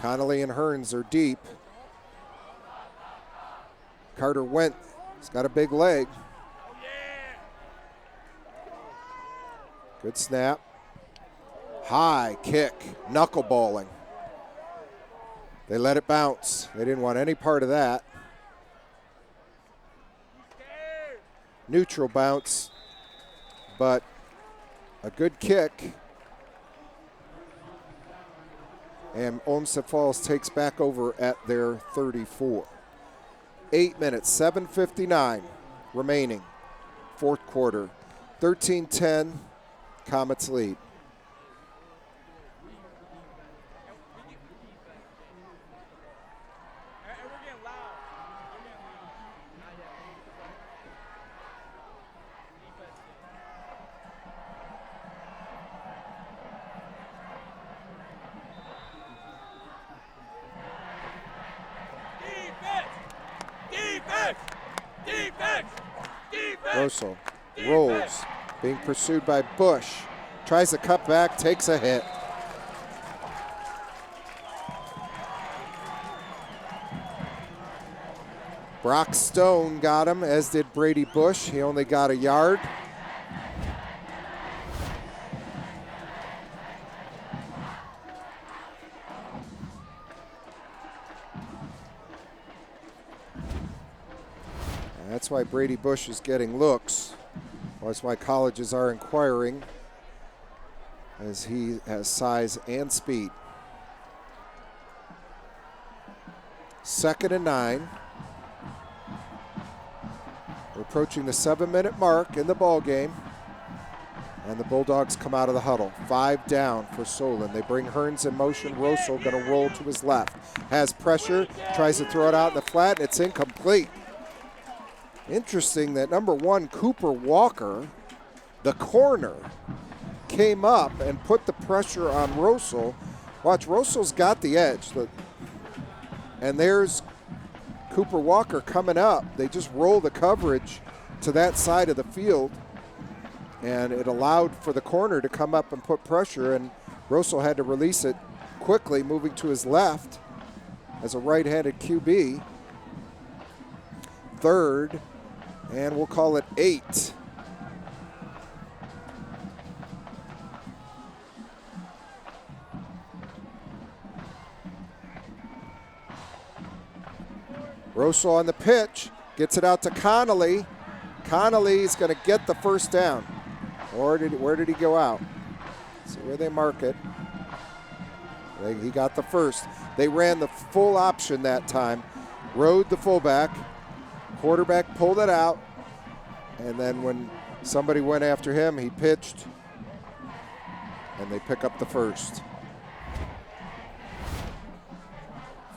S3: Connolly and Hearns are deep. Carter Went. He's got a big leg. Good snap. High kick. Knuckleballing. They let it bounce. They didn't want any part of that. Neutral bounce, but a good kick. And Olmsted Falls takes back over at their 34. 8 minutes, 7:59 remaining. 4th quarter. 13-10, Comets lead. Russell rolls, being pursued by Bush. Tries to cut back, takes a hit. Brock Stone got him, as did Brady Bush. He only got a yard. That's why Brady Bush is getting looks. That's why colleges are inquiring, as he has size and speed. 2nd and 9. We're approaching the 7-minute mark in the ball game. And the Bulldogs come out of the huddle. 5 down for Solon. They bring Hearns in motion. Rossel going to roll to his left. Has pressure, tries to throw it out in the flat, and it's incomplete. Interesting that number 1, Cooper Walker, the corner, came up and put the pressure on Rossel. Watch, Rossel's got the edge. And there's Cooper Walker coming up. They just roll the coverage to that side of the field. And it allowed for the corner to come up and put pressure, and Rossel had to release it quickly, moving to his left as a right-handed QB. 3rd, and we'll call it 8. Rosso on the pitch, gets it out to Connolly. Connolly's going to get the first down. Or where did he go out? See where they mark it. He got the first. They ran the full option that time. Rode the fullback. Quarterback pulled it out. And then when somebody went after him, he pitched. And they pick up the first.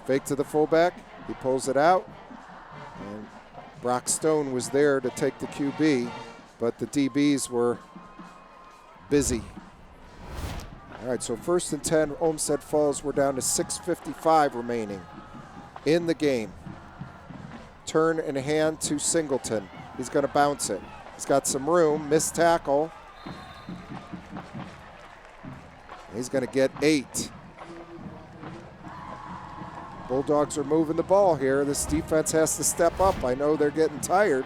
S3: Fake to the fullback. He pulls it out. And Brock Stone was there to take the QB, but the DBs were busy. All right, so 1st and 10, Olmsted Falls. We're down to 6:55 remaining in the game. Turn and hand to Singleton. He's going to bounce it. He's got some room, missed tackle. He's going to get 8. Bulldogs are moving the ball here. This defense has to step up. I know they're getting tired.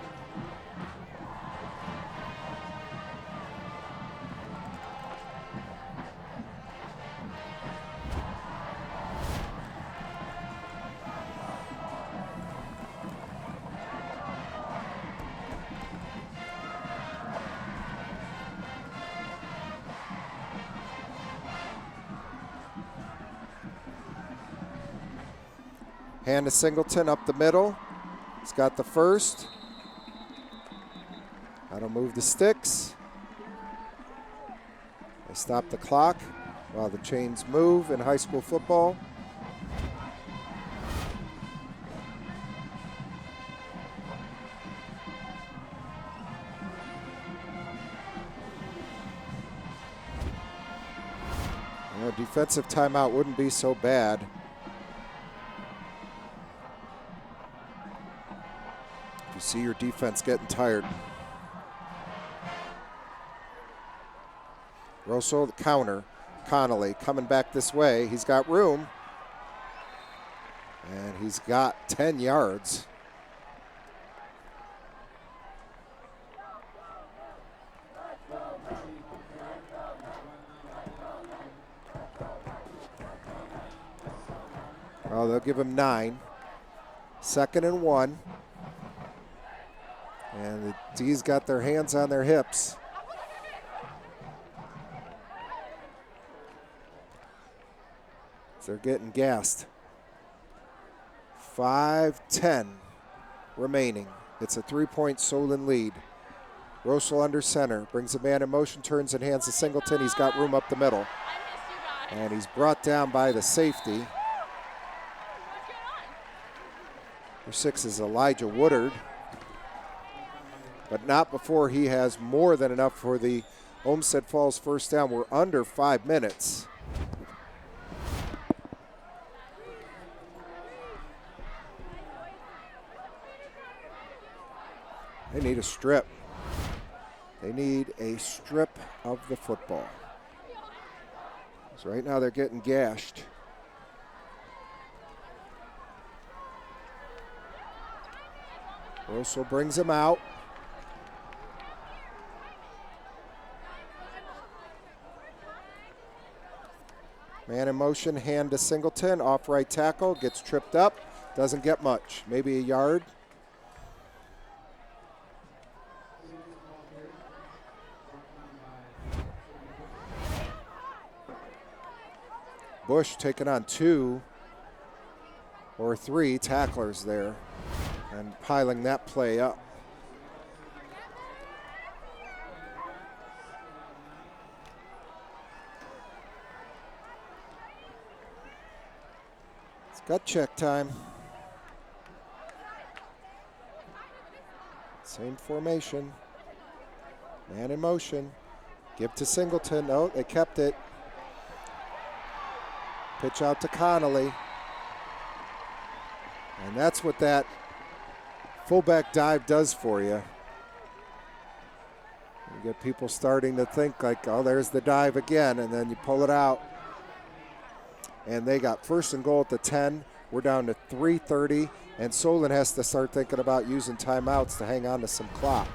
S3: Hand to Singleton up the middle. He's got the first. That'll move the sticks. They stop the clock while the chains move in high school football. Defensive timeout wouldn't be so bad. You see your defense getting tired. Rosso, the counter. Connolly coming back this way. He's got room. And he's got 10 yards. Oh, they'll give him 9. 2nd and 1. And the D's got their hands on their hips. They're getting gassed. 5:10 remaining. It's a 3-point Solon lead. Rossel under center, brings a man in motion, turns and hands to Singleton. He's got room up the middle. And he's brought down by the safety. Number 6 is Elijah Woodard. But not before he has more than enough for the Olmsted Falls first down. We're under 5 minutes. They need a strip. They need a strip of the football. So right now they're getting gashed. Rosso brings him out. Man in motion, hand to Singleton, off right tackle, gets tripped up, doesn't get much, maybe a yard. Bush taking on 2 or 3 tacklers there and piling that play up. It's gut check time. Same formation. Man in motion. Give to Singleton. Oh, they kept it. Pitch out to Connolly. And that's what that fullback dive does for you. You get people starting to think like, oh, there's the dive again, and then you pull it out. And they got 1st and goal at the 10. We're down to 3:30, and Solon has to start thinking about using timeouts to hang on to some clock.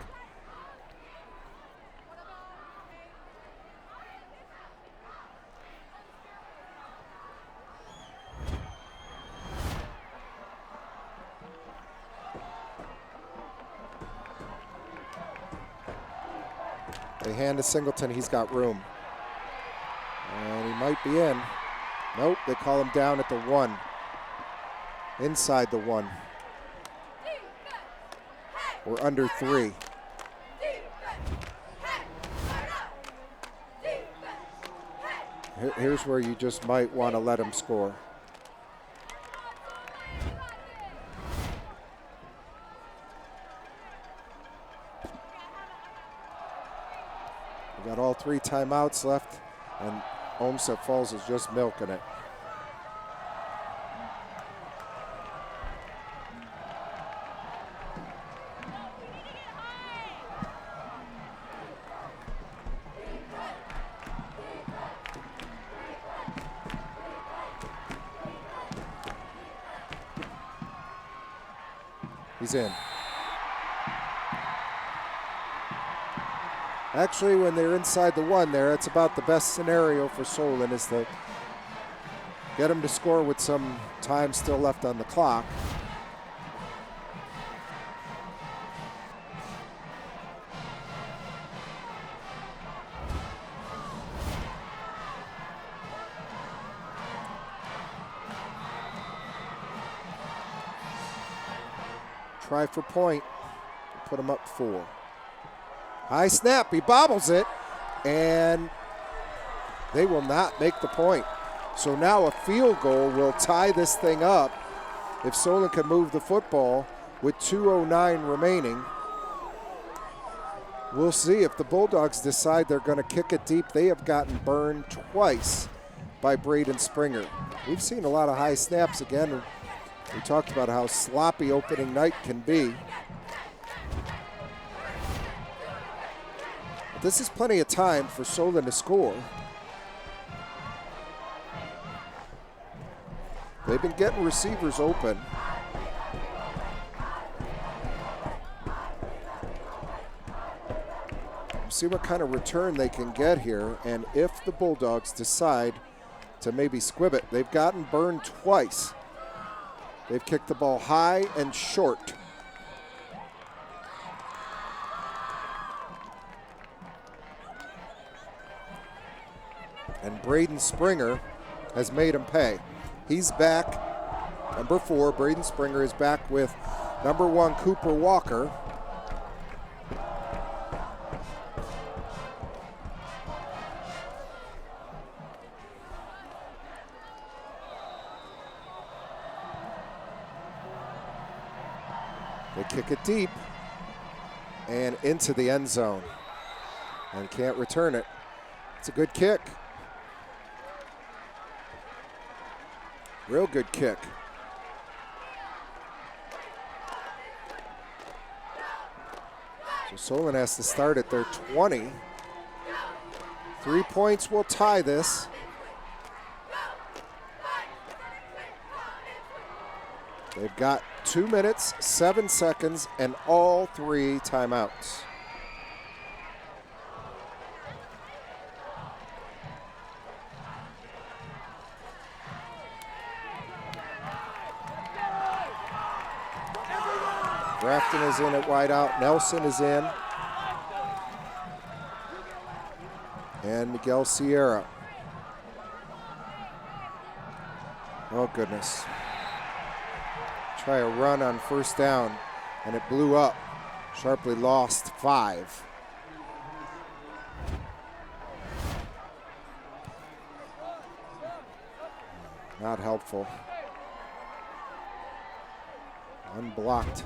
S3: They hand to Singleton. He's got room. And he might be in. Nope, they call him down at the 1. Inside the 1. We're under 3. Here's where you just might want to let him score. We got all 3 timeouts left, and Olmsted Falls is just milking it. He's in. Actually, when they're inside the 1 there, it's about the best scenario for Solon is to get them to score with some time still left on the clock. Try for point. Put him up 4. High snap. He bobbles it. And they will not make the point. So now a field goal will tie this thing up if Solon can move the football with 2:09 remaining. We'll see if the Bulldogs decide they're going to kick it deep. They have gotten burned twice by Braden Springer. We've seen a lot of high snaps again. We talked about how sloppy opening night can be. But this is plenty of time for Solon to score. They've been getting receivers open. See what kind of return they can get here, and if the Bulldogs decide to maybe squib it. They've gotten burned twice. They've kicked the ball high and short. And Braden Springer has made him pay. He's back. Number 4, Braden Springer is back with number 1, Cooper Walker. They kick it deep and into the end zone and can't return it. It's a good kick. Real good kick. So Solon has to start at their 20. 3 points will tie this. They've got 2 minutes, 7 seconds, and all 3 timeouts. Grafton is in at wideout. Nelson is in. And Miguel Sierra. Oh, goodness. Try a run on first down, and it blew up. Sharply lost 5. Not helpful. Unblocked.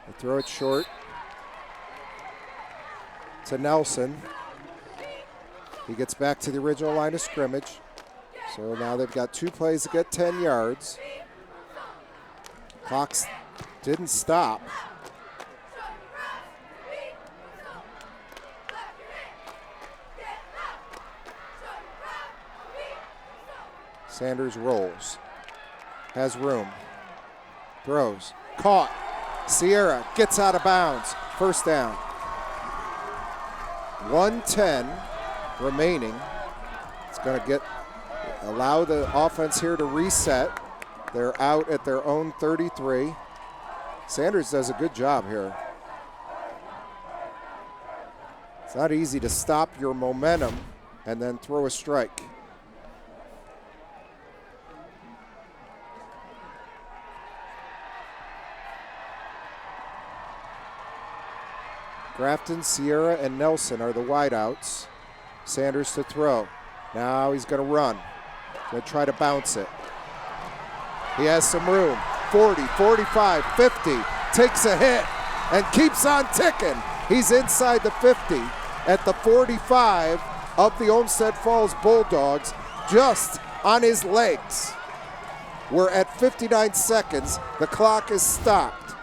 S3: They throw it short to Nelson. He gets back to the original line of scrimmage. So now they've got 2 plays to get 10 yards. Clocks didn't stop. Sanders rolls. Has room. Throws. Caught. Sierra gets out of bounds. First down. 1:10 remaining. It's going to allow the offense here to reset. They're out at their own 33. Sanders does a good job here. It's not easy to stop your momentum and then throw a strike. Grafton, Sierra, and Nelson are the wideouts. Sanders to throw. Now he's going to run. Going to try to bounce it. He has some room. 40, 45, 50. Takes a hit and keeps on ticking. He's inside the 50 at the 45 of the Olmsted Falls Bulldogs, just on his legs. We're at 59 seconds. The clock is stopped.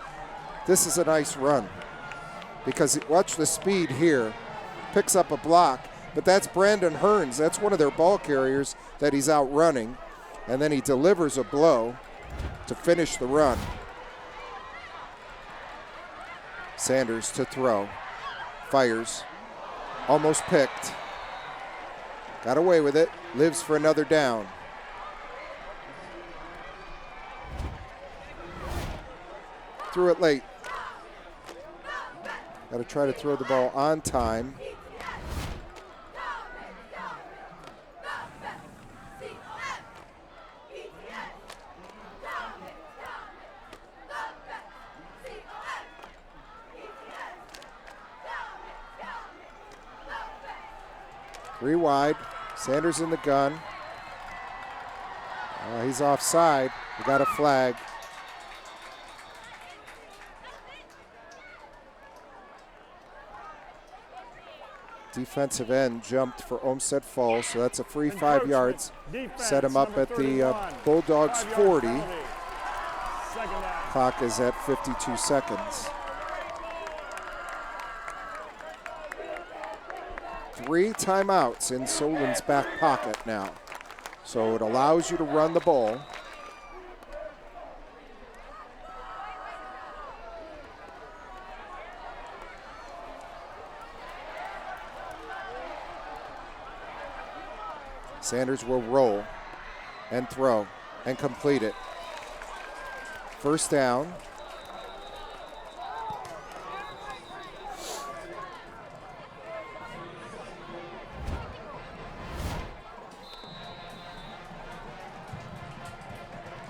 S3: This is a nice run because watch the speed here. Picks up a block, but that's Brandon Hearns. That's one of their ball carriers that he's out running, and then he delivers a blow to finish the run. Sanders to throw. Fires. Almost picked. Got away with it. Lives for another down. Threw it late. Got to try to throw the ball on time. Three wide. Sanders in the gun. He's offside. We got a flag. Defensive end jumped for Olmsted Falls, so that's a free 5 yards. Set him up at the Bulldogs 40. Clock is at 52 seconds. 3 timeouts in Solon's back pocket now. So it allows you to run the ball. Sanders will roll and throw and complete it. First down.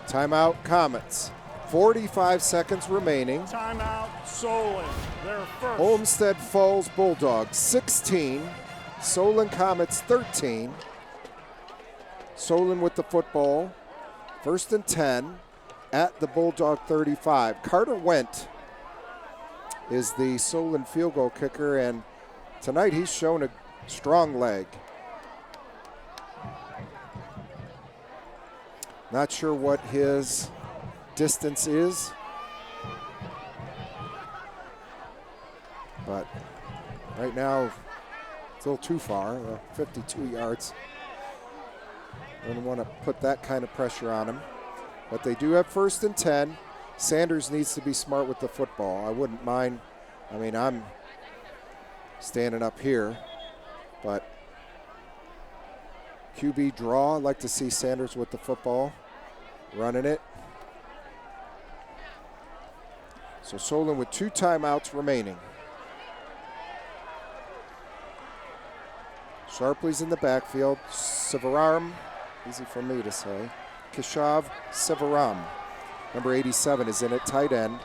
S3: Timeout, Comets. 45 seconds remaining.
S4: Timeout, Solon. They're first.
S3: Olmsted Falls Bulldogs 16. Solon Comets 13. Solon with the football. 1st and 10 at the Bulldog 35. Carter Wendt is the Solon field goal kicker, and tonight he's shown a strong leg. Not sure what his distance is, but right now it's a little too far, 52 yards. Don't want to put that kind of pressure on him. But they do have 1st and 10. Sanders needs to be smart with the football. I wouldn't mind. I mean, I'm standing up here, but QB draw. I'd like to see Sanders with the football, running it. So Solon with 2 timeouts remaining. Sharpley's in the backfield. Sivaram, easy for me to say. Keshav Sivaram, number 87, is in at tight end.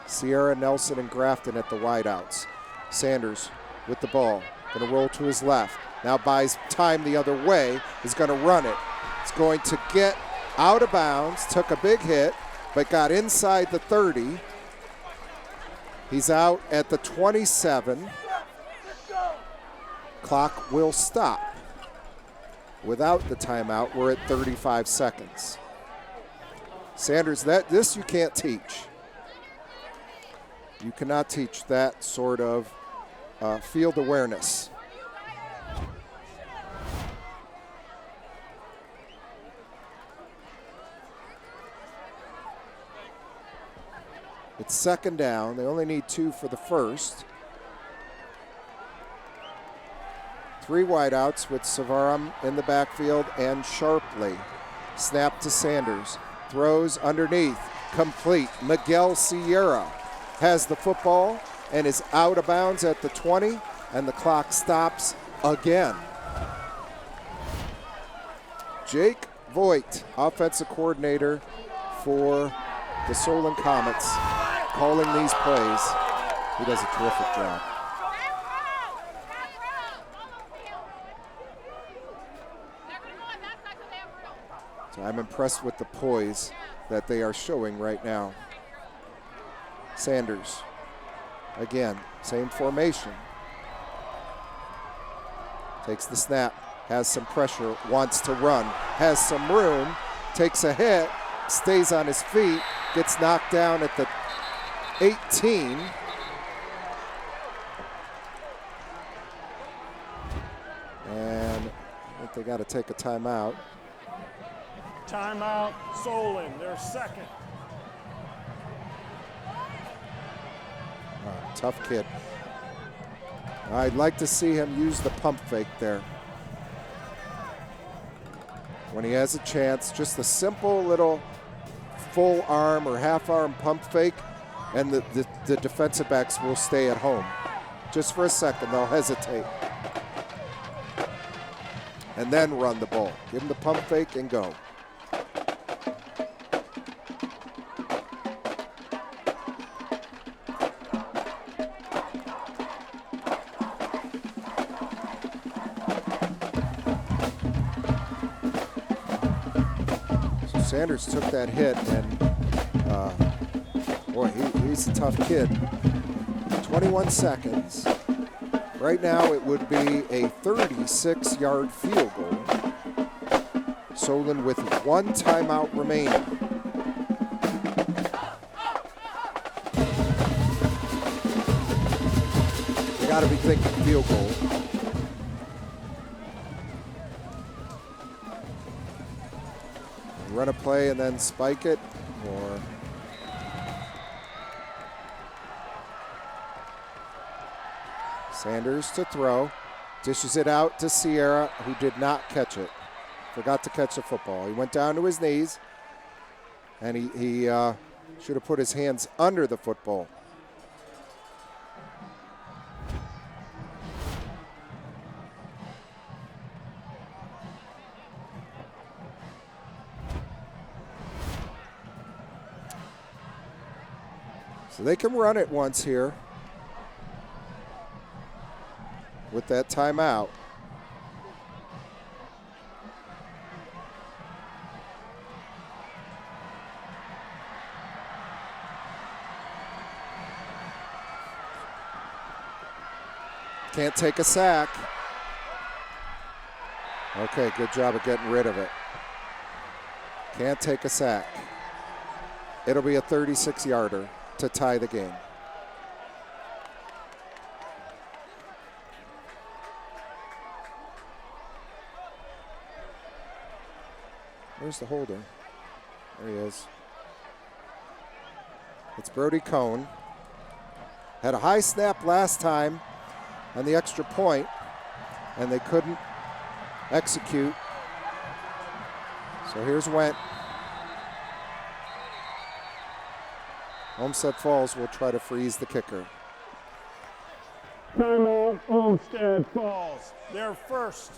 S3: Sierra, Nelson, and Grafton at the wideouts. Sanders with the ball, going to roll to his left. Now buys time the other way, is going to run it. It's going to get out of bounds, took a big hit, but got inside the 30. He's out at the 27. Clock will stop. Without the timeout, we're at 35 seconds. Sanders, this you can't teach. You cannot teach that sort of field awareness. It's 2nd down. They only need 2 for the first. 3 wideouts with Sivaram in the backfield and Sharpley. Snap to Sanders. Throws underneath. complete. Miguel Sierra has the football and is out of bounds at the 20, and the clock stops again. Jake Voigt, offensive coordinator for the Solon Comets, calling these plays. He does a terrific job. So I'm impressed with the poise that they are showing right now. Sanders, again, same formation. Takes the snap, has some pressure, wants to run, has some room, takes a hit, stays on his feet, gets knocked down at the 18. And I think they got to take a timeout.
S4: Timeout, Solon, their second.
S3: Tough kid. I'd like to see him use the pump fake there. When he has a chance, just a simple little full arm or half arm pump fake, and the defensive backs will stay at home. Just for a second, they'll hesitate. And then run the ball. Give him the pump fake and go. Sanders took that hit, and boy, he's a tough kid. 21 seconds. Right now, it would be a 36-yard field goal. Solon with one timeout remaining. You got to be thinking field goal. Run a play and then spike it, or Sanders to throw, dishes it out to Sierra, who did not catch it. Forgot to catch the football. He went down to his knees, and he should have put his hands under the football. So they can run it once here with that timeout. Can't take a sack. Okay, good job of getting rid of it. Can't take a sack. It'll be a 36-yarder to tie the game. Where's the holder? There he is. It's Brody Cohn. Had a high snap last time on the extra point, and they couldn't execute. So here's Went. Olmsted Falls will try to freeze the kicker.
S4: Timeout, Olmsted Falls. They're first.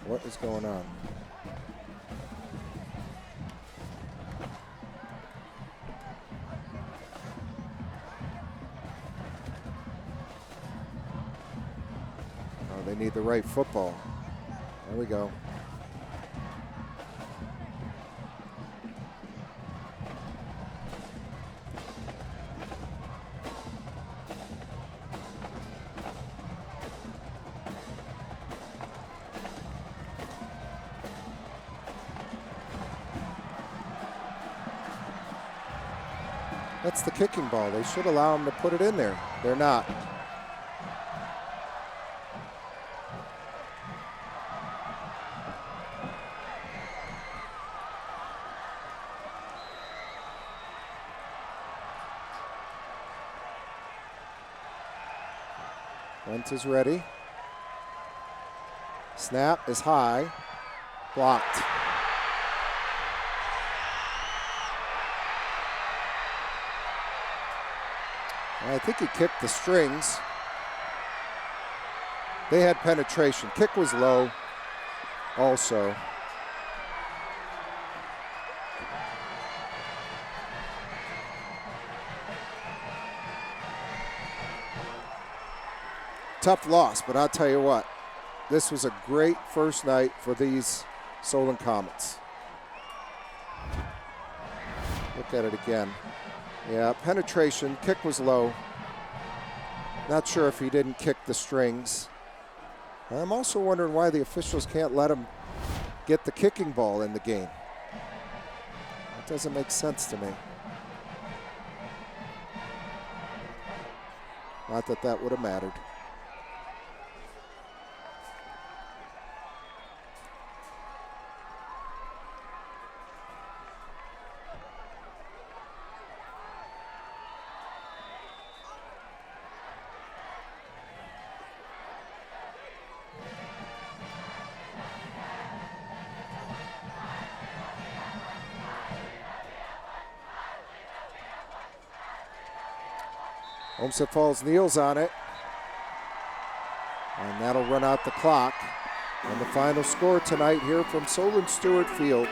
S3: What is going on? Oh, they need the right football. There we go. That's the kicking ball. They should allow them to put it in there. They're not. Wentz is ready. Snap is high. Blocked. I think he kicked the strings. They had penetration. Kick was low also. Tough loss, but I'll tell you what, this was a great first night for these Solon Comets. Look at it again. Yeah, penetration, kick was low. Not sure if he didn't kick the strings. I'm also wondering why the officials can't let him get the kicking ball in the game. It doesn't make sense to me. Not that that would have mattered. Olmsted Falls kneels on it, and that'll run out the clock. And the final score tonight here from Solon Stewart Field.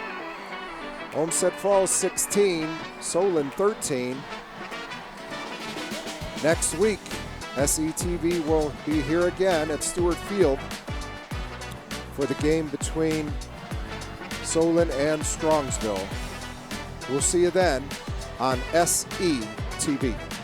S3: Olmsted Falls 16, Solon 13. Next week, SETV will be here again at Stewart Field for the game between Solon and Strongsville. We'll see you then on SETV.